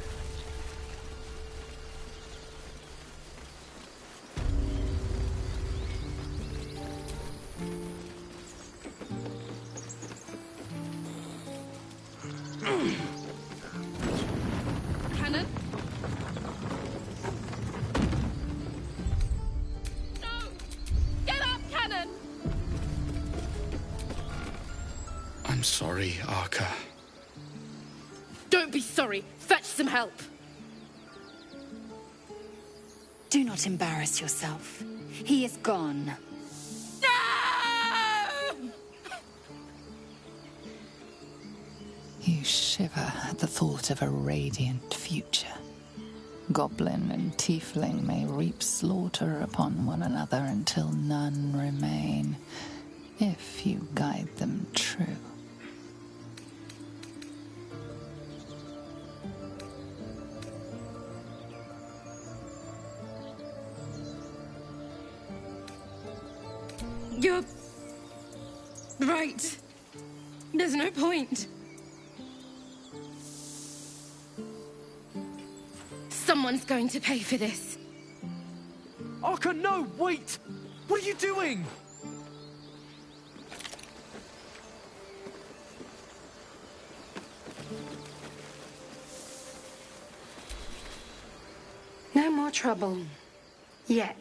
Cannon? Get up, Cannon! I'm sorry, Arca. Don't be sorry. Fetch some help. Do not embarrass yourself. He is gone. You shiver at the thought of a radiant future. Goblin and tiefling may reap slaughter upon one another until none remain, if you guide them true. You're right. There's no point. Someone's going to pay for this. Arca, no, wait! What are you doing? No more trouble. Yet.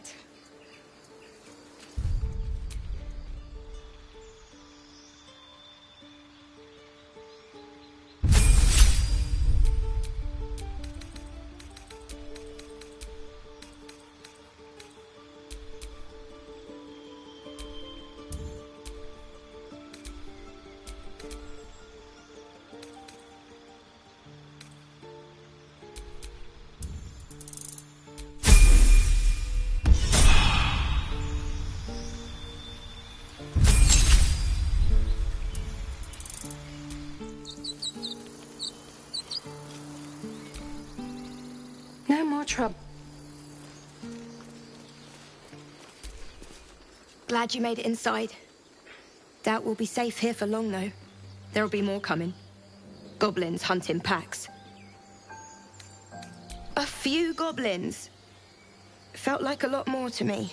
No more trouble. Glad you made it inside. Doubt we'll be safe here for long, though. There'll be more coming. Goblins hunt in packs. A few goblins. Felt like a lot more to me.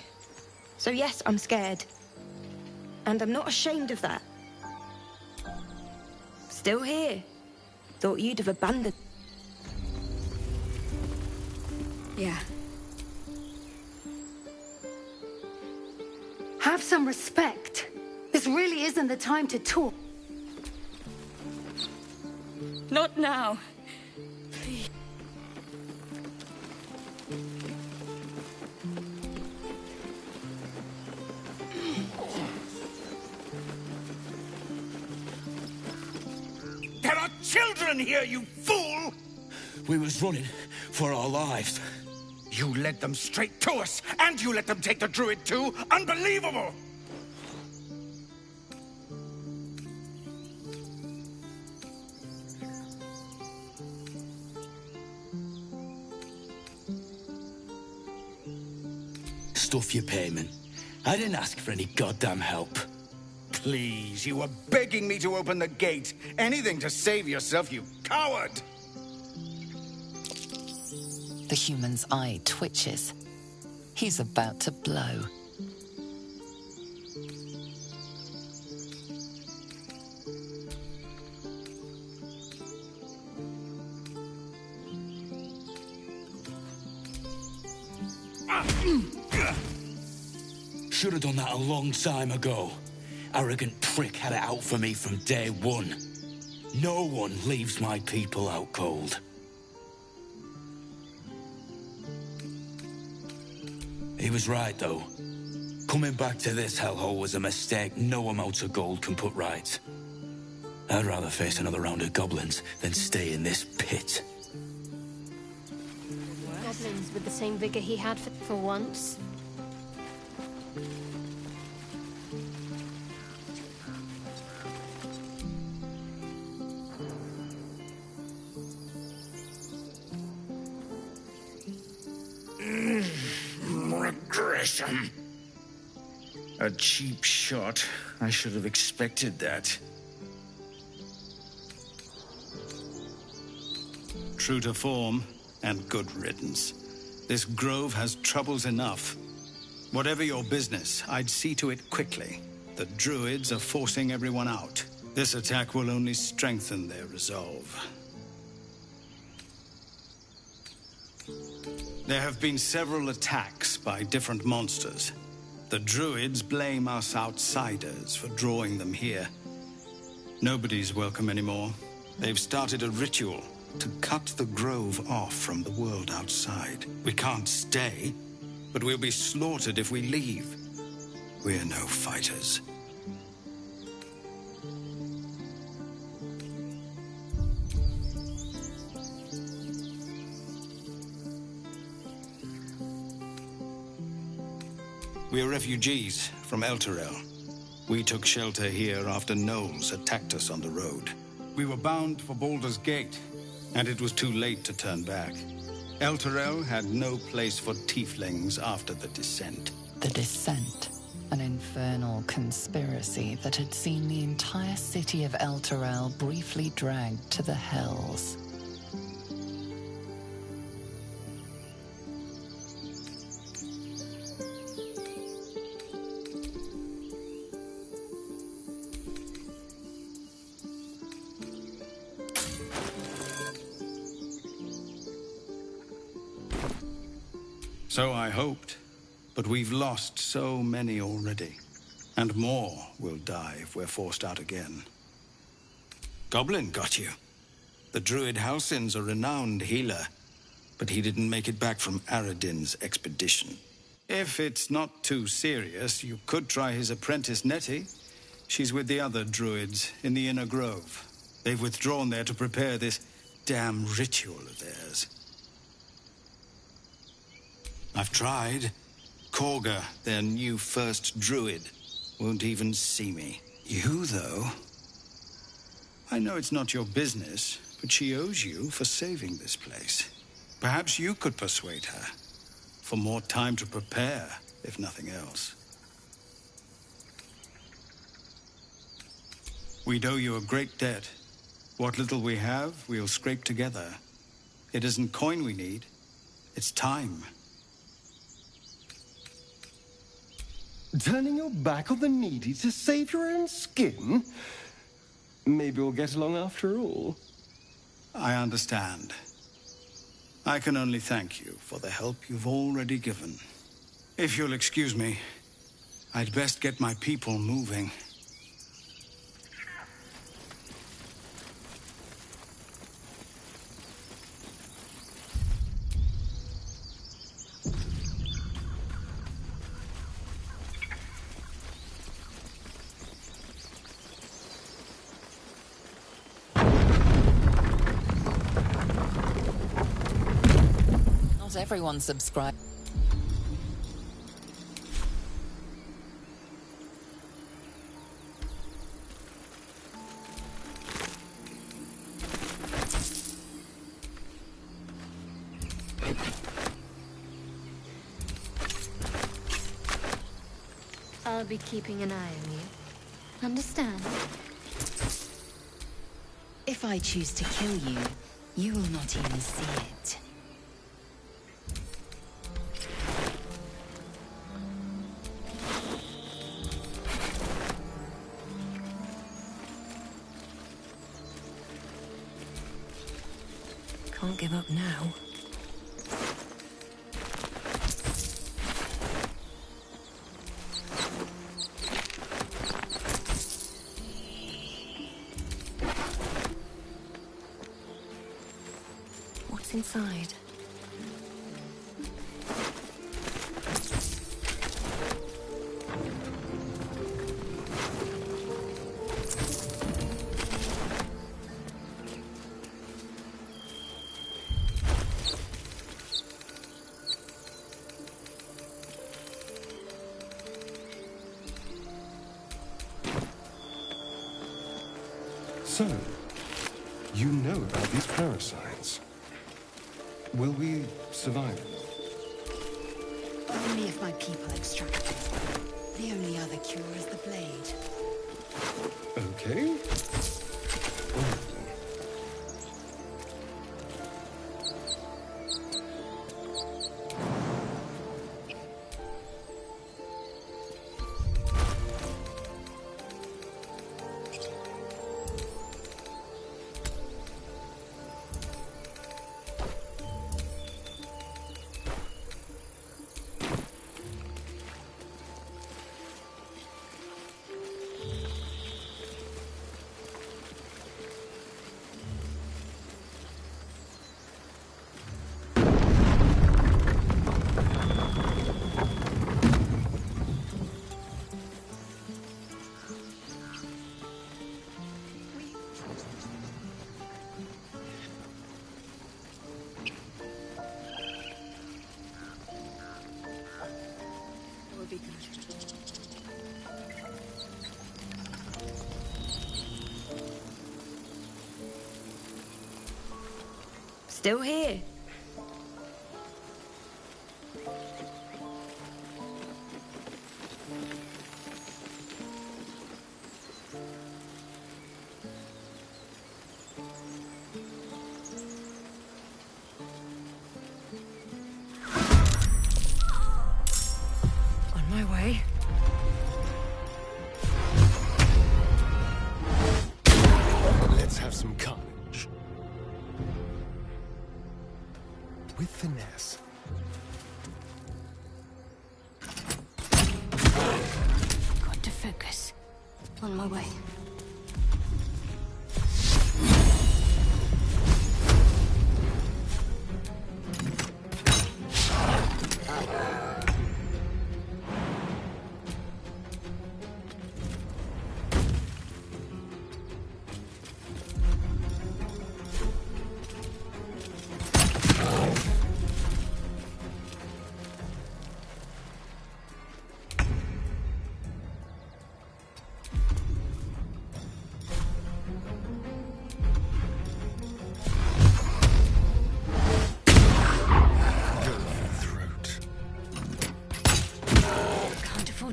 So yes, I'm scared. And I'm not ashamed of that. Still here. Thought you'd have abandoned. Yeah. Have some respect. This really isn't the time to talk. Not now. Please. There are children here, you fool! We was running for our lives. You led them straight to us, and you let them take the druid too? Unbelievable! Stuff your payment. I didn't ask for any goddamn help. Please, you were begging me to open the gate. Anything to save yourself, you coward! The human's eye twitches. He's about to blow. Should have done that a long time ago. Arrogant prick had it out for me from day one. No one leaves my people out cold. He was right, though. Coming back to this hellhole was a mistake no amount of gold can put right. I'd rather face another round of goblins than stay in this pit. Goblins with the same vigor he had for once. Regression. A cheap shot. I should have expected that. True to form, and good riddance. This grove has troubles enough. Whatever your business, I'd see to it quickly. The druids are forcing everyone out. This attack will only strengthen their resolve. There have been several attacks by different monsters. The druids blame us outsiders for drawing them here. Nobody's welcome anymore. They've started a ritual to cut the grove off from the world outside. We can't stay, but we'll be slaughtered if we leave. We're no fighters. We're refugees from Elturel. We took shelter here after gnolls attacked us on the road. We were bound for Baldur's Gate, and it was too late to turn back. Elturel had no place for tieflings after the Descent. The Descent, an infernal conspiracy that had seen the entire city of Elturel briefly dragged to the Hells. So I hoped, but we've lost so many already. And more will die if we're forced out again. Goblin got you. The druid Halsin's a renowned healer, but he didn't make it back from Aradin's expedition. If it's not too serious, you could try his apprentice Nettie. She's with the other druids in the Inner Grove. They've withdrawn there to prepare this damn ritual of theirs. I've tried. Korga, their new first druid, won't even see me. You, though? I know it's not your business, but she owes you for saving this place. Perhaps you could persuade her. For more time to prepare, if nothing else. We'd owe you a great debt. What little we have, we'll scrape together. It isn't coin we need, it's time. Turning your back on the needy to save your own skin? Maybe we'll get along after all. I understand. I can only thank you for the help you've already given. If you'll excuse me, I'd best get my people moving. Everyone subscribe. I'll be keeping an eye on you. Understand? If I choose to kill you, you will not even see it. Can't give up now. What's inside? So, you know about these parasites. Will we survive? Only if my people extract them. The only other cure is the blade. Okay. Still here. On my way. Let's have some carnage. With finesse. Got to focus. On my way.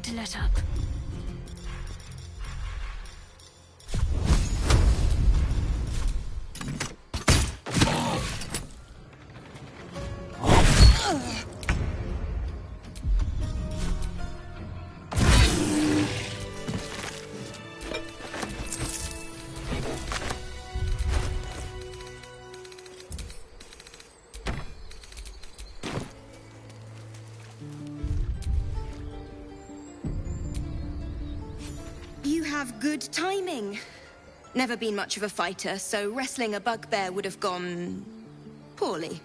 To let up. You have good timing. Never been much of a fighter, so wrestling a bugbear would have gone poorly.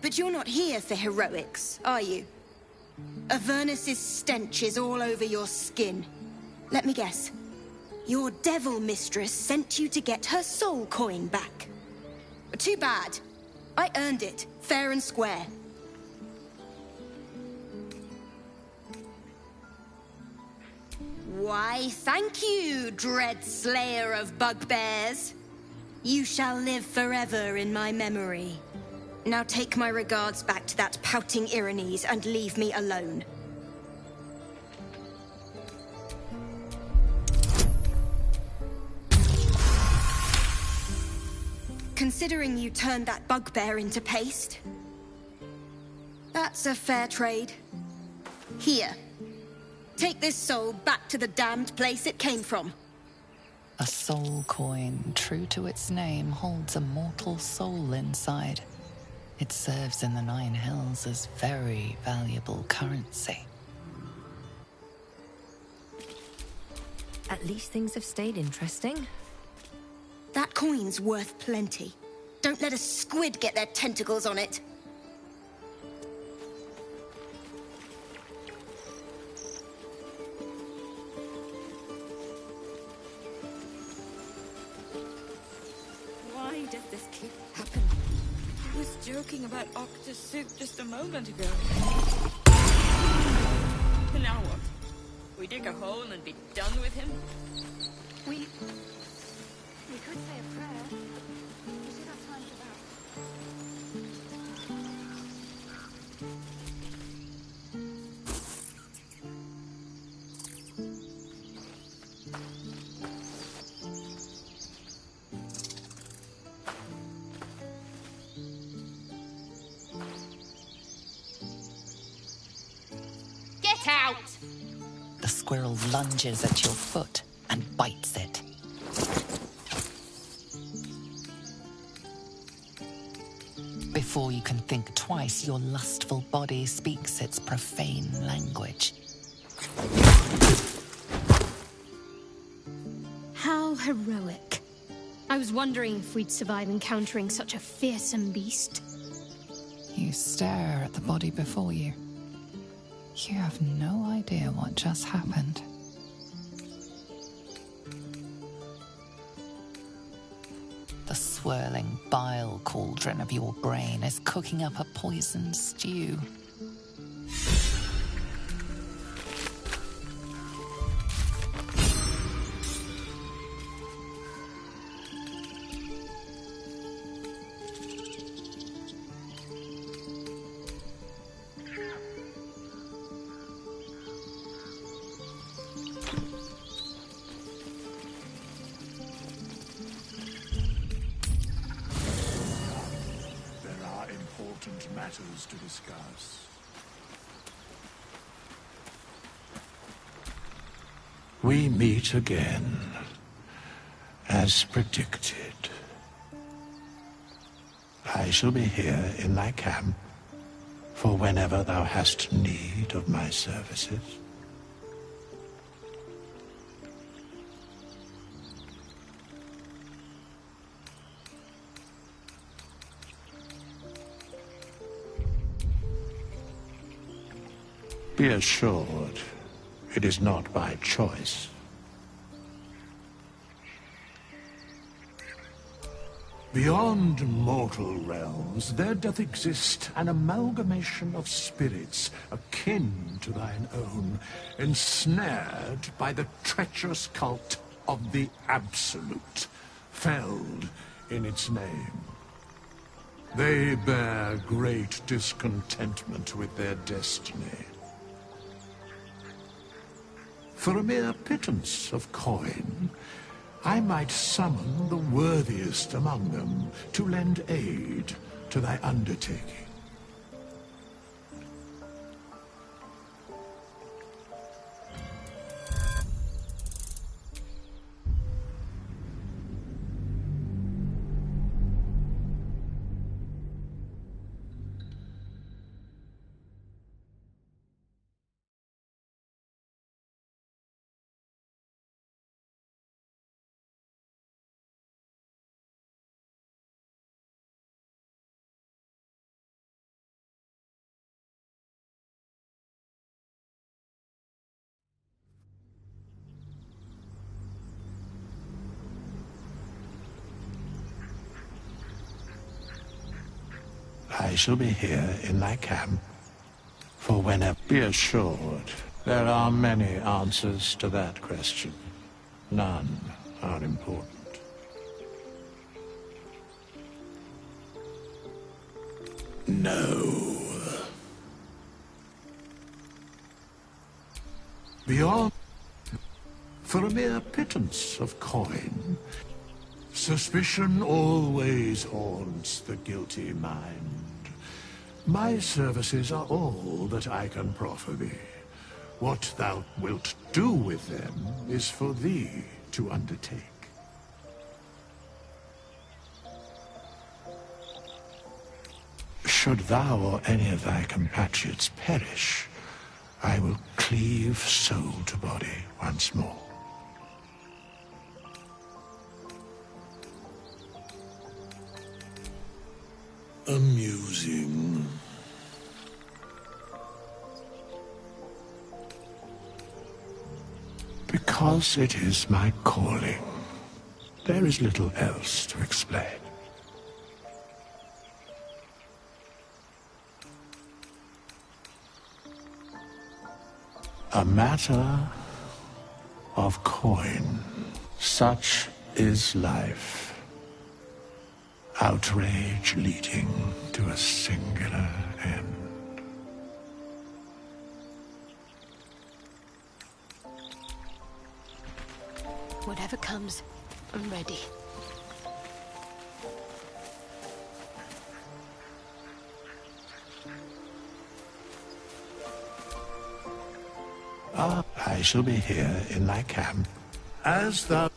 But you're not here for heroics, are you? Avernus's stench is all over your skin. Let me guess. Your devil mistress sent you to get her soul coin back. Too bad. I earned it, fair and square. Why, thank you, dread slayer of bugbears. You shall live forever in my memory. Now take my regards back to that pouting Irenes and leave me alone. Considering you turned that bugbear into paste, that's a fair trade. Here. Take this soul back to the damned place it came from. A soul coin, true to its name, holds a mortal soul inside. It serves in the Nine Hells as very valuable currency. At least things have stayed interesting. That coin's worth plenty. Don't let a squid get their tentacles on it. Why did this keep happening? I was joking about Octa's soup just a moment ago. Now what? We dig a hole and be done with him? We could say a prayer. We should have time for that. Get out! The squirrel lunges at your foot and bites it. Before you can think twice, your lustful body speaks its profane language. How heroic. I was wondering if we'd survive encountering such a fearsome beast. You stare at the body before you. You have no idea what just happened. The swirling bile cauldron of your brain is cooking up a poison stew. Matters to discuss. We meet again, as predicted. I shall be here in thy camp for whenever thou hast need of my services. Be assured, it is not by choice. Beyond mortal realms, there doth exist an amalgamation of spirits akin to thine own, ensnared by the treacherous cult of the Absolute, felled in its name. They bear great discontentment with their destiny. For a mere pittance of coin, I might summon the worthiest among them to lend aid to thy undertaking. I shall be here in thy camp for whenever. Be assured, there are many answers to that question. None are important. No. Beyond, for a mere pittance of coin, suspicion always haunts the guilty mind. My services are all that I can proffer thee. What thou wilt do with them is for thee to undertake. Should thou or any of thy compatriots perish, I will cleave soul to body once more. Amusing. Because it is my calling. There is little else to explain. A matter of coin. Such is life. Outrage leading to a singular end. Whatever comes, I'm ready. I shall be here in thy camp, as thou...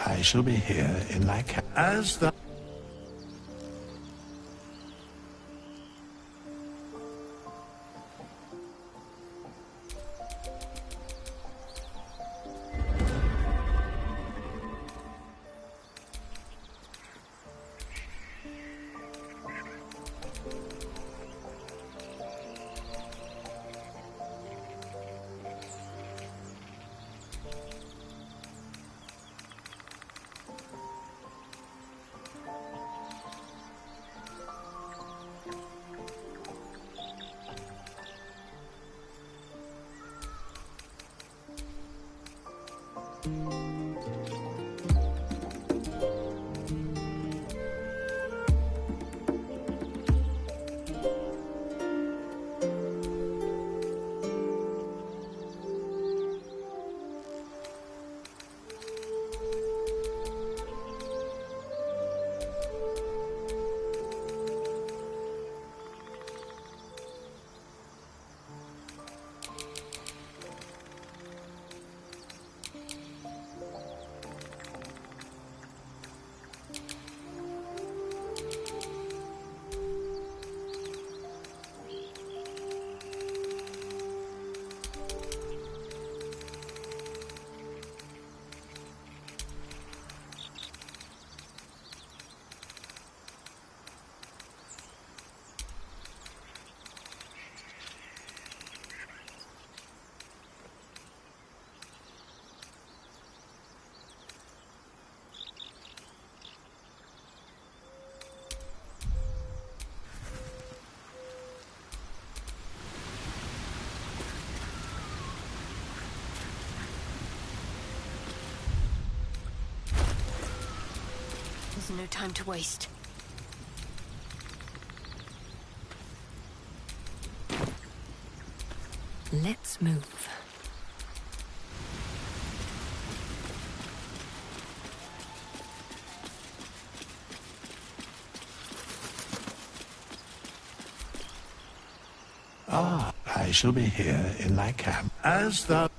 I shall be here in thy camp, as thou... There's no time to waste. Let's move. I shall be here in thy camp, as thou...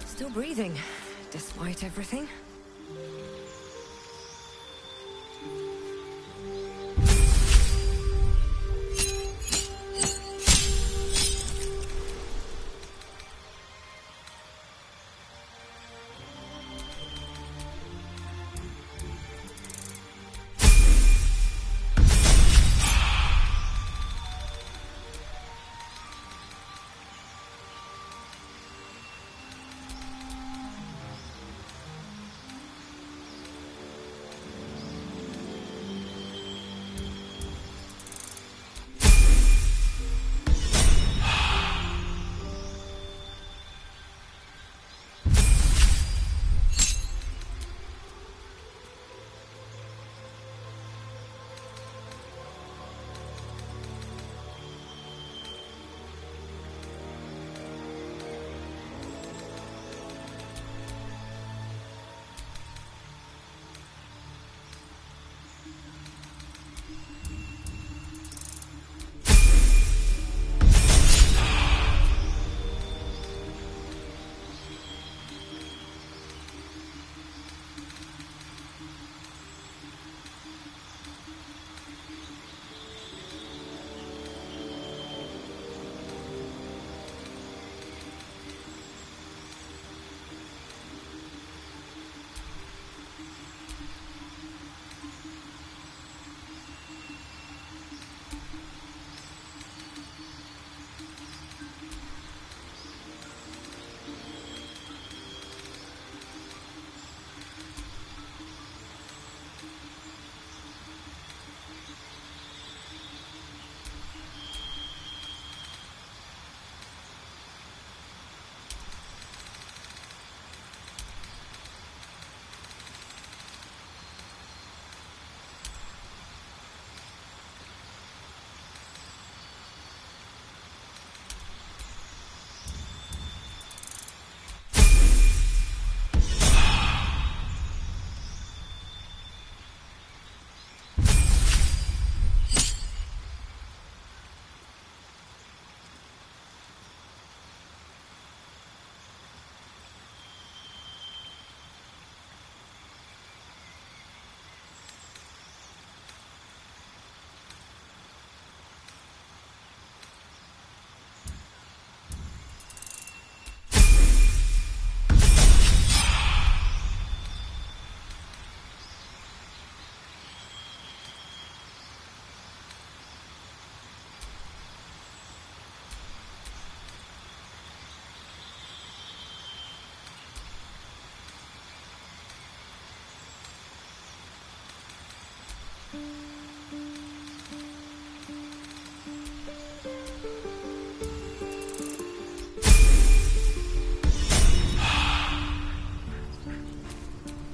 Still breathing, despite everything.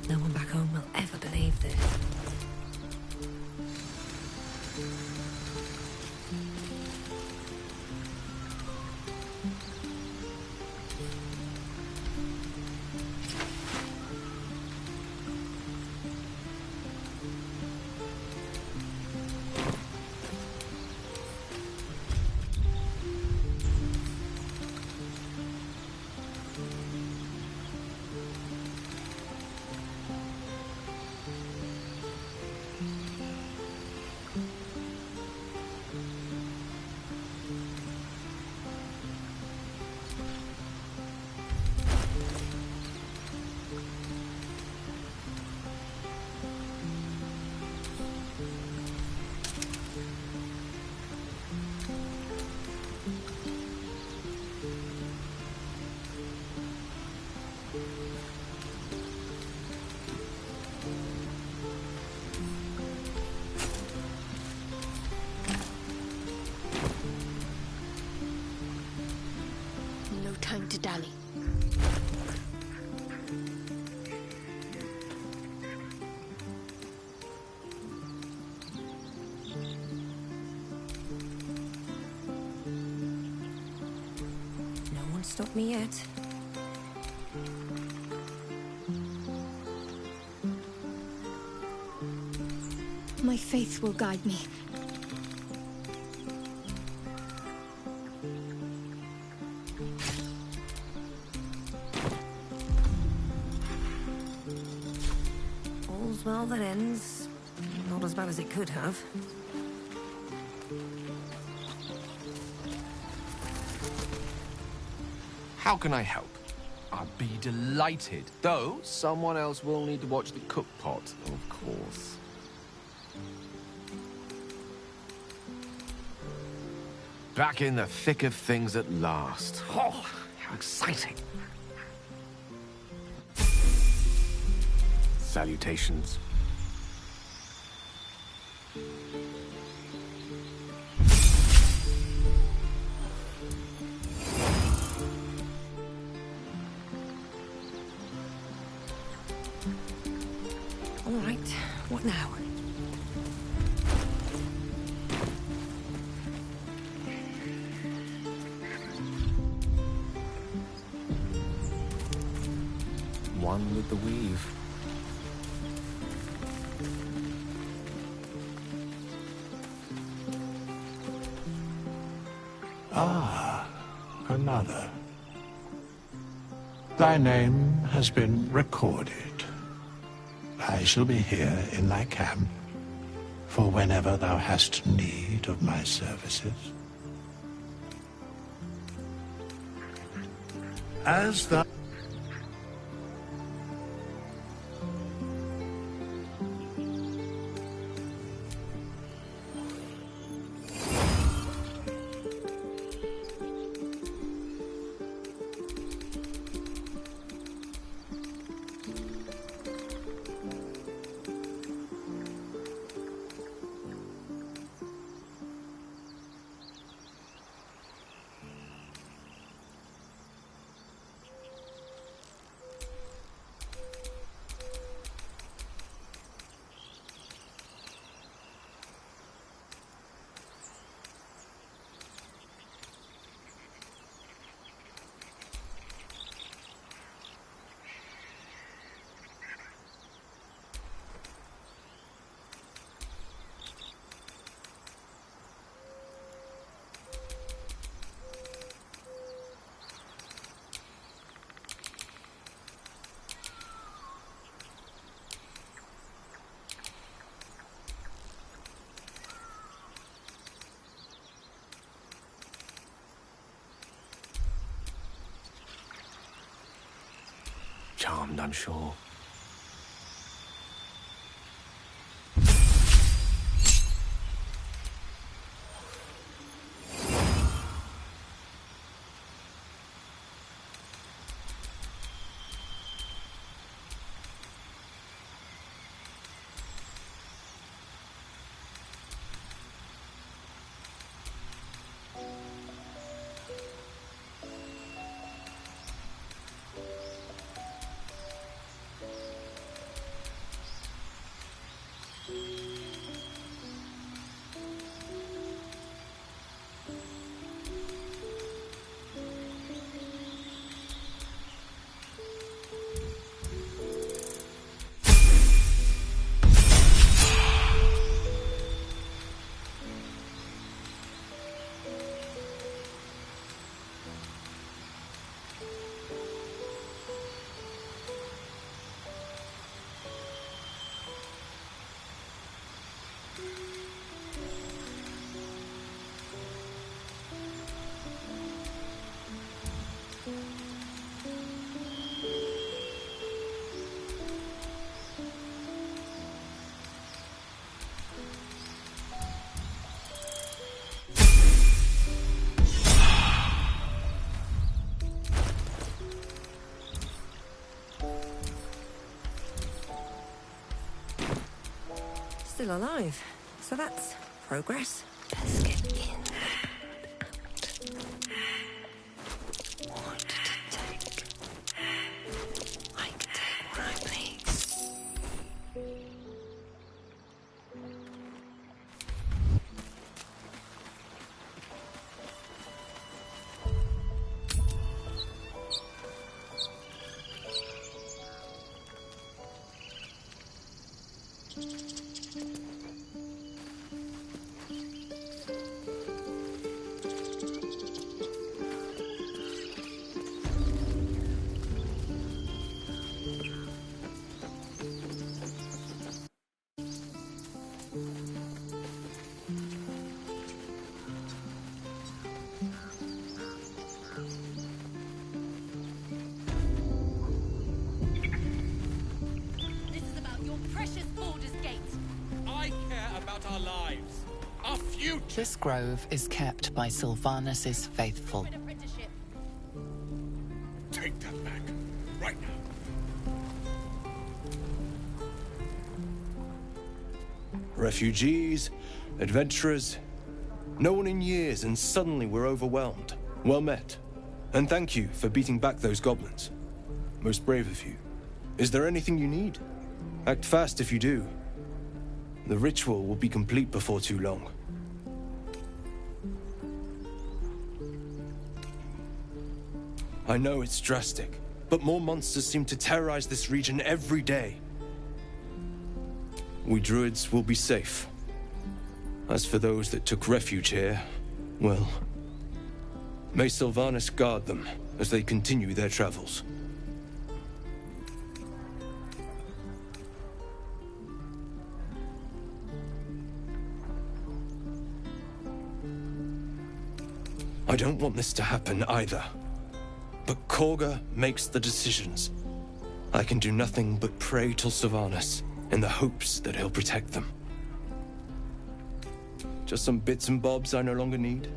No one back home will ever believe this. No time to dally. No one stopped me yet. My faith will guide me. All's well that ends. Not as bad as it could have. How can I help? I'd be delighted. Though, someone else will need to watch the cook pot, of course. Back in the thick of things at last. Oh, how exciting. Salutations. All right, what now? One with the weave. Ah, another. Thy name has been recorded. I shall be here in thy camp for whenever thou hast need of my services. As thou... Charmed, I'm sure. still alive. So that's progress. Let's get in and out. What to take? I can take what I please. This is about your precious Baldur's Gate. I care about our lives. Our future. This grove is kept by Sylvanus' faithful. Take that back. Right now. Refugees, adventurers, no one in years, and suddenly we're overwhelmed. Well met. And thank you for beating back those goblins. Most brave of you. Is there anything you need? Act fast if you do. The ritual will be complete before too long. I know it's drastic, but more monsters seem to terrorize this region every day. We druids will be safe. As for those that took refuge here, well, may Sylvanus guard them as they continue their travels. I don't want this to happen either. But Korga makes the decisions. I can do nothing but pray to Sylvanus in the hopes that he'll protect them. Just some bits and bobs I no longer need.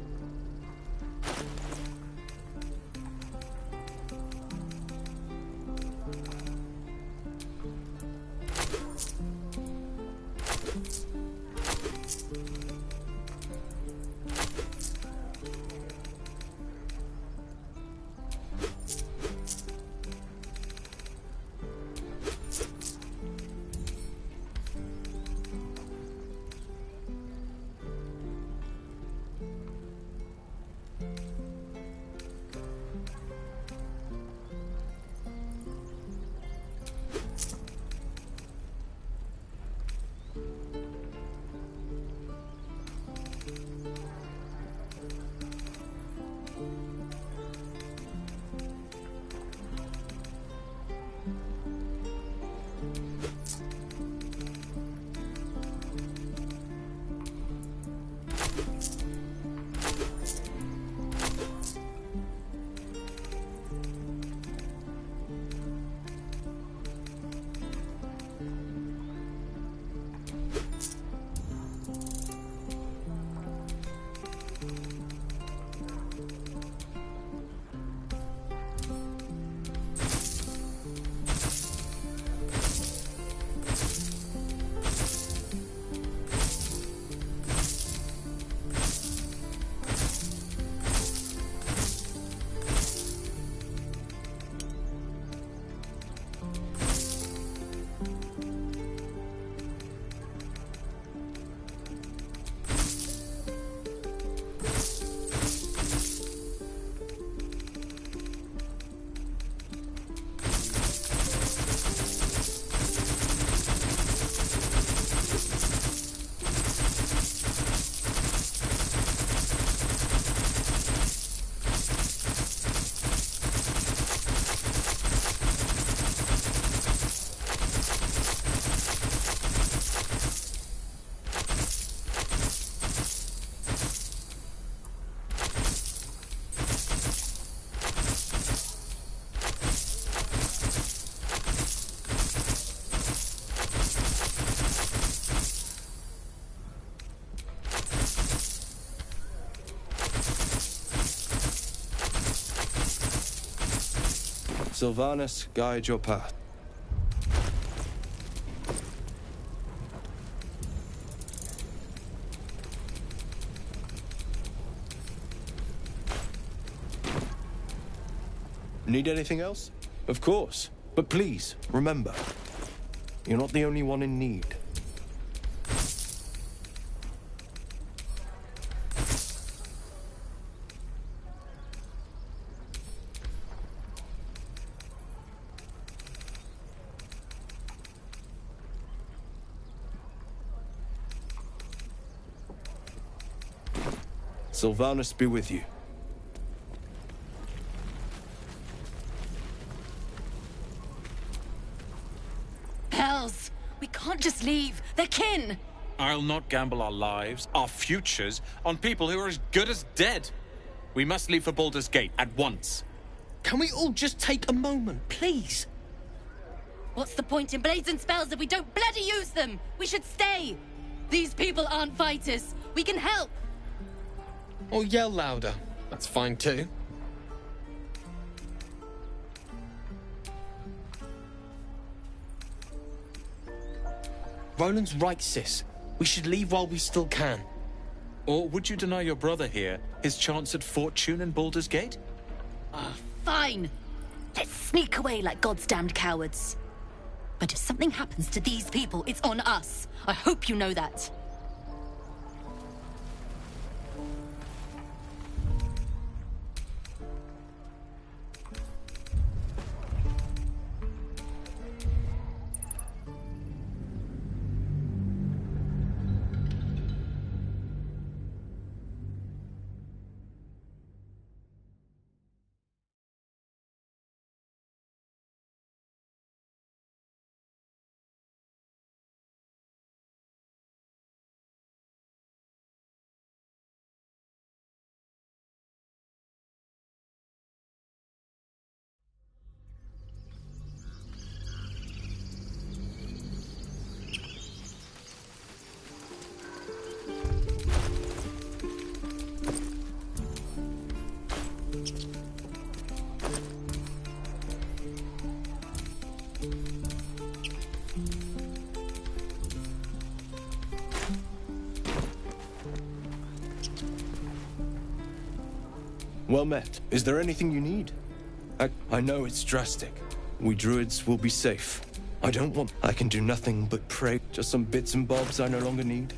Sylvanus, guide your path. Need anything else? Of course. But please, remember, you're not the only one in need. Sylvanus be with you. Hells! We can't just leave. They're kin! I'll not gamble our lives, our futures, on people who are as good as dead. We must leave for Baldur's Gate at once. Can we all just take a moment, please? What's the point in blades and spells if we don't bloody use them? We should stay! These people aren't fighters. We can help! Or yell louder. That's fine too. Roland's right, sis. We should leave while we still can. Or would you deny your brother here his chance at fortune in Baldur's Gate? Fine! Let's sneak away like God's damned cowards. But if something happens to these people, it's on us. I hope you know that. Well met. Is there anything you need? I know it's drastic. We druids will be safe. I can do nothing but pray. Just some bits and bobs I no longer need.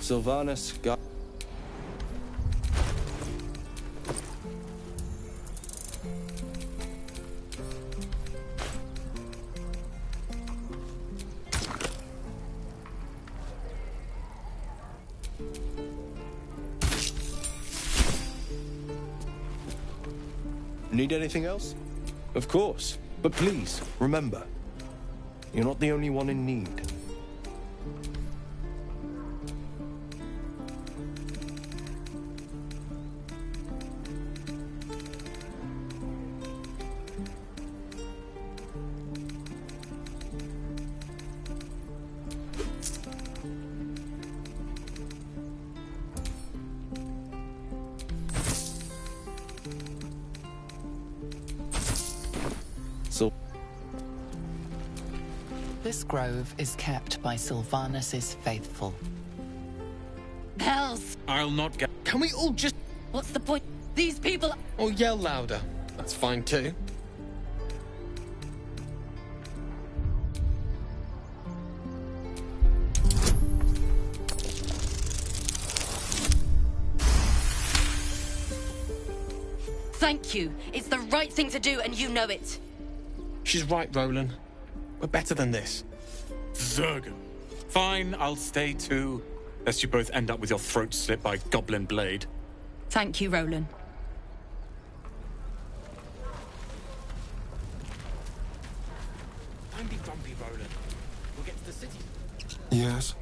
Sylvanus got... Need anything else? Of course. But please, remember, you're not the only one in need. This grove is kept by Sylvanus' faithful. Hells! I'll not get... Can we all just... What's the point? These people... Or yell louder. That's fine too. Thank you. It's the right thing to do, and you know it. She's right, Roland. We're better than this. Zergan. Fine, I'll stay too. Lest you both end up with your throats slit by goblin blade. Thank you, Roland. Don't be grumpy, Roland. We'll get to the city. Yes?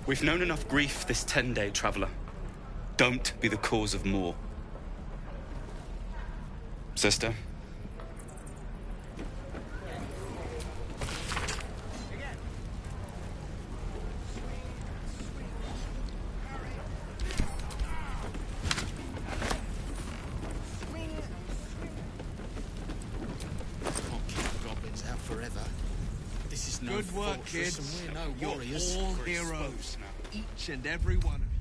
We've known enough grief this 10-day traveler. Don't be the cause of more. Sister? Goblins out forever. This is no Good work, kids. fortress and we're no You're warriors. all heroes. Each and every one of you.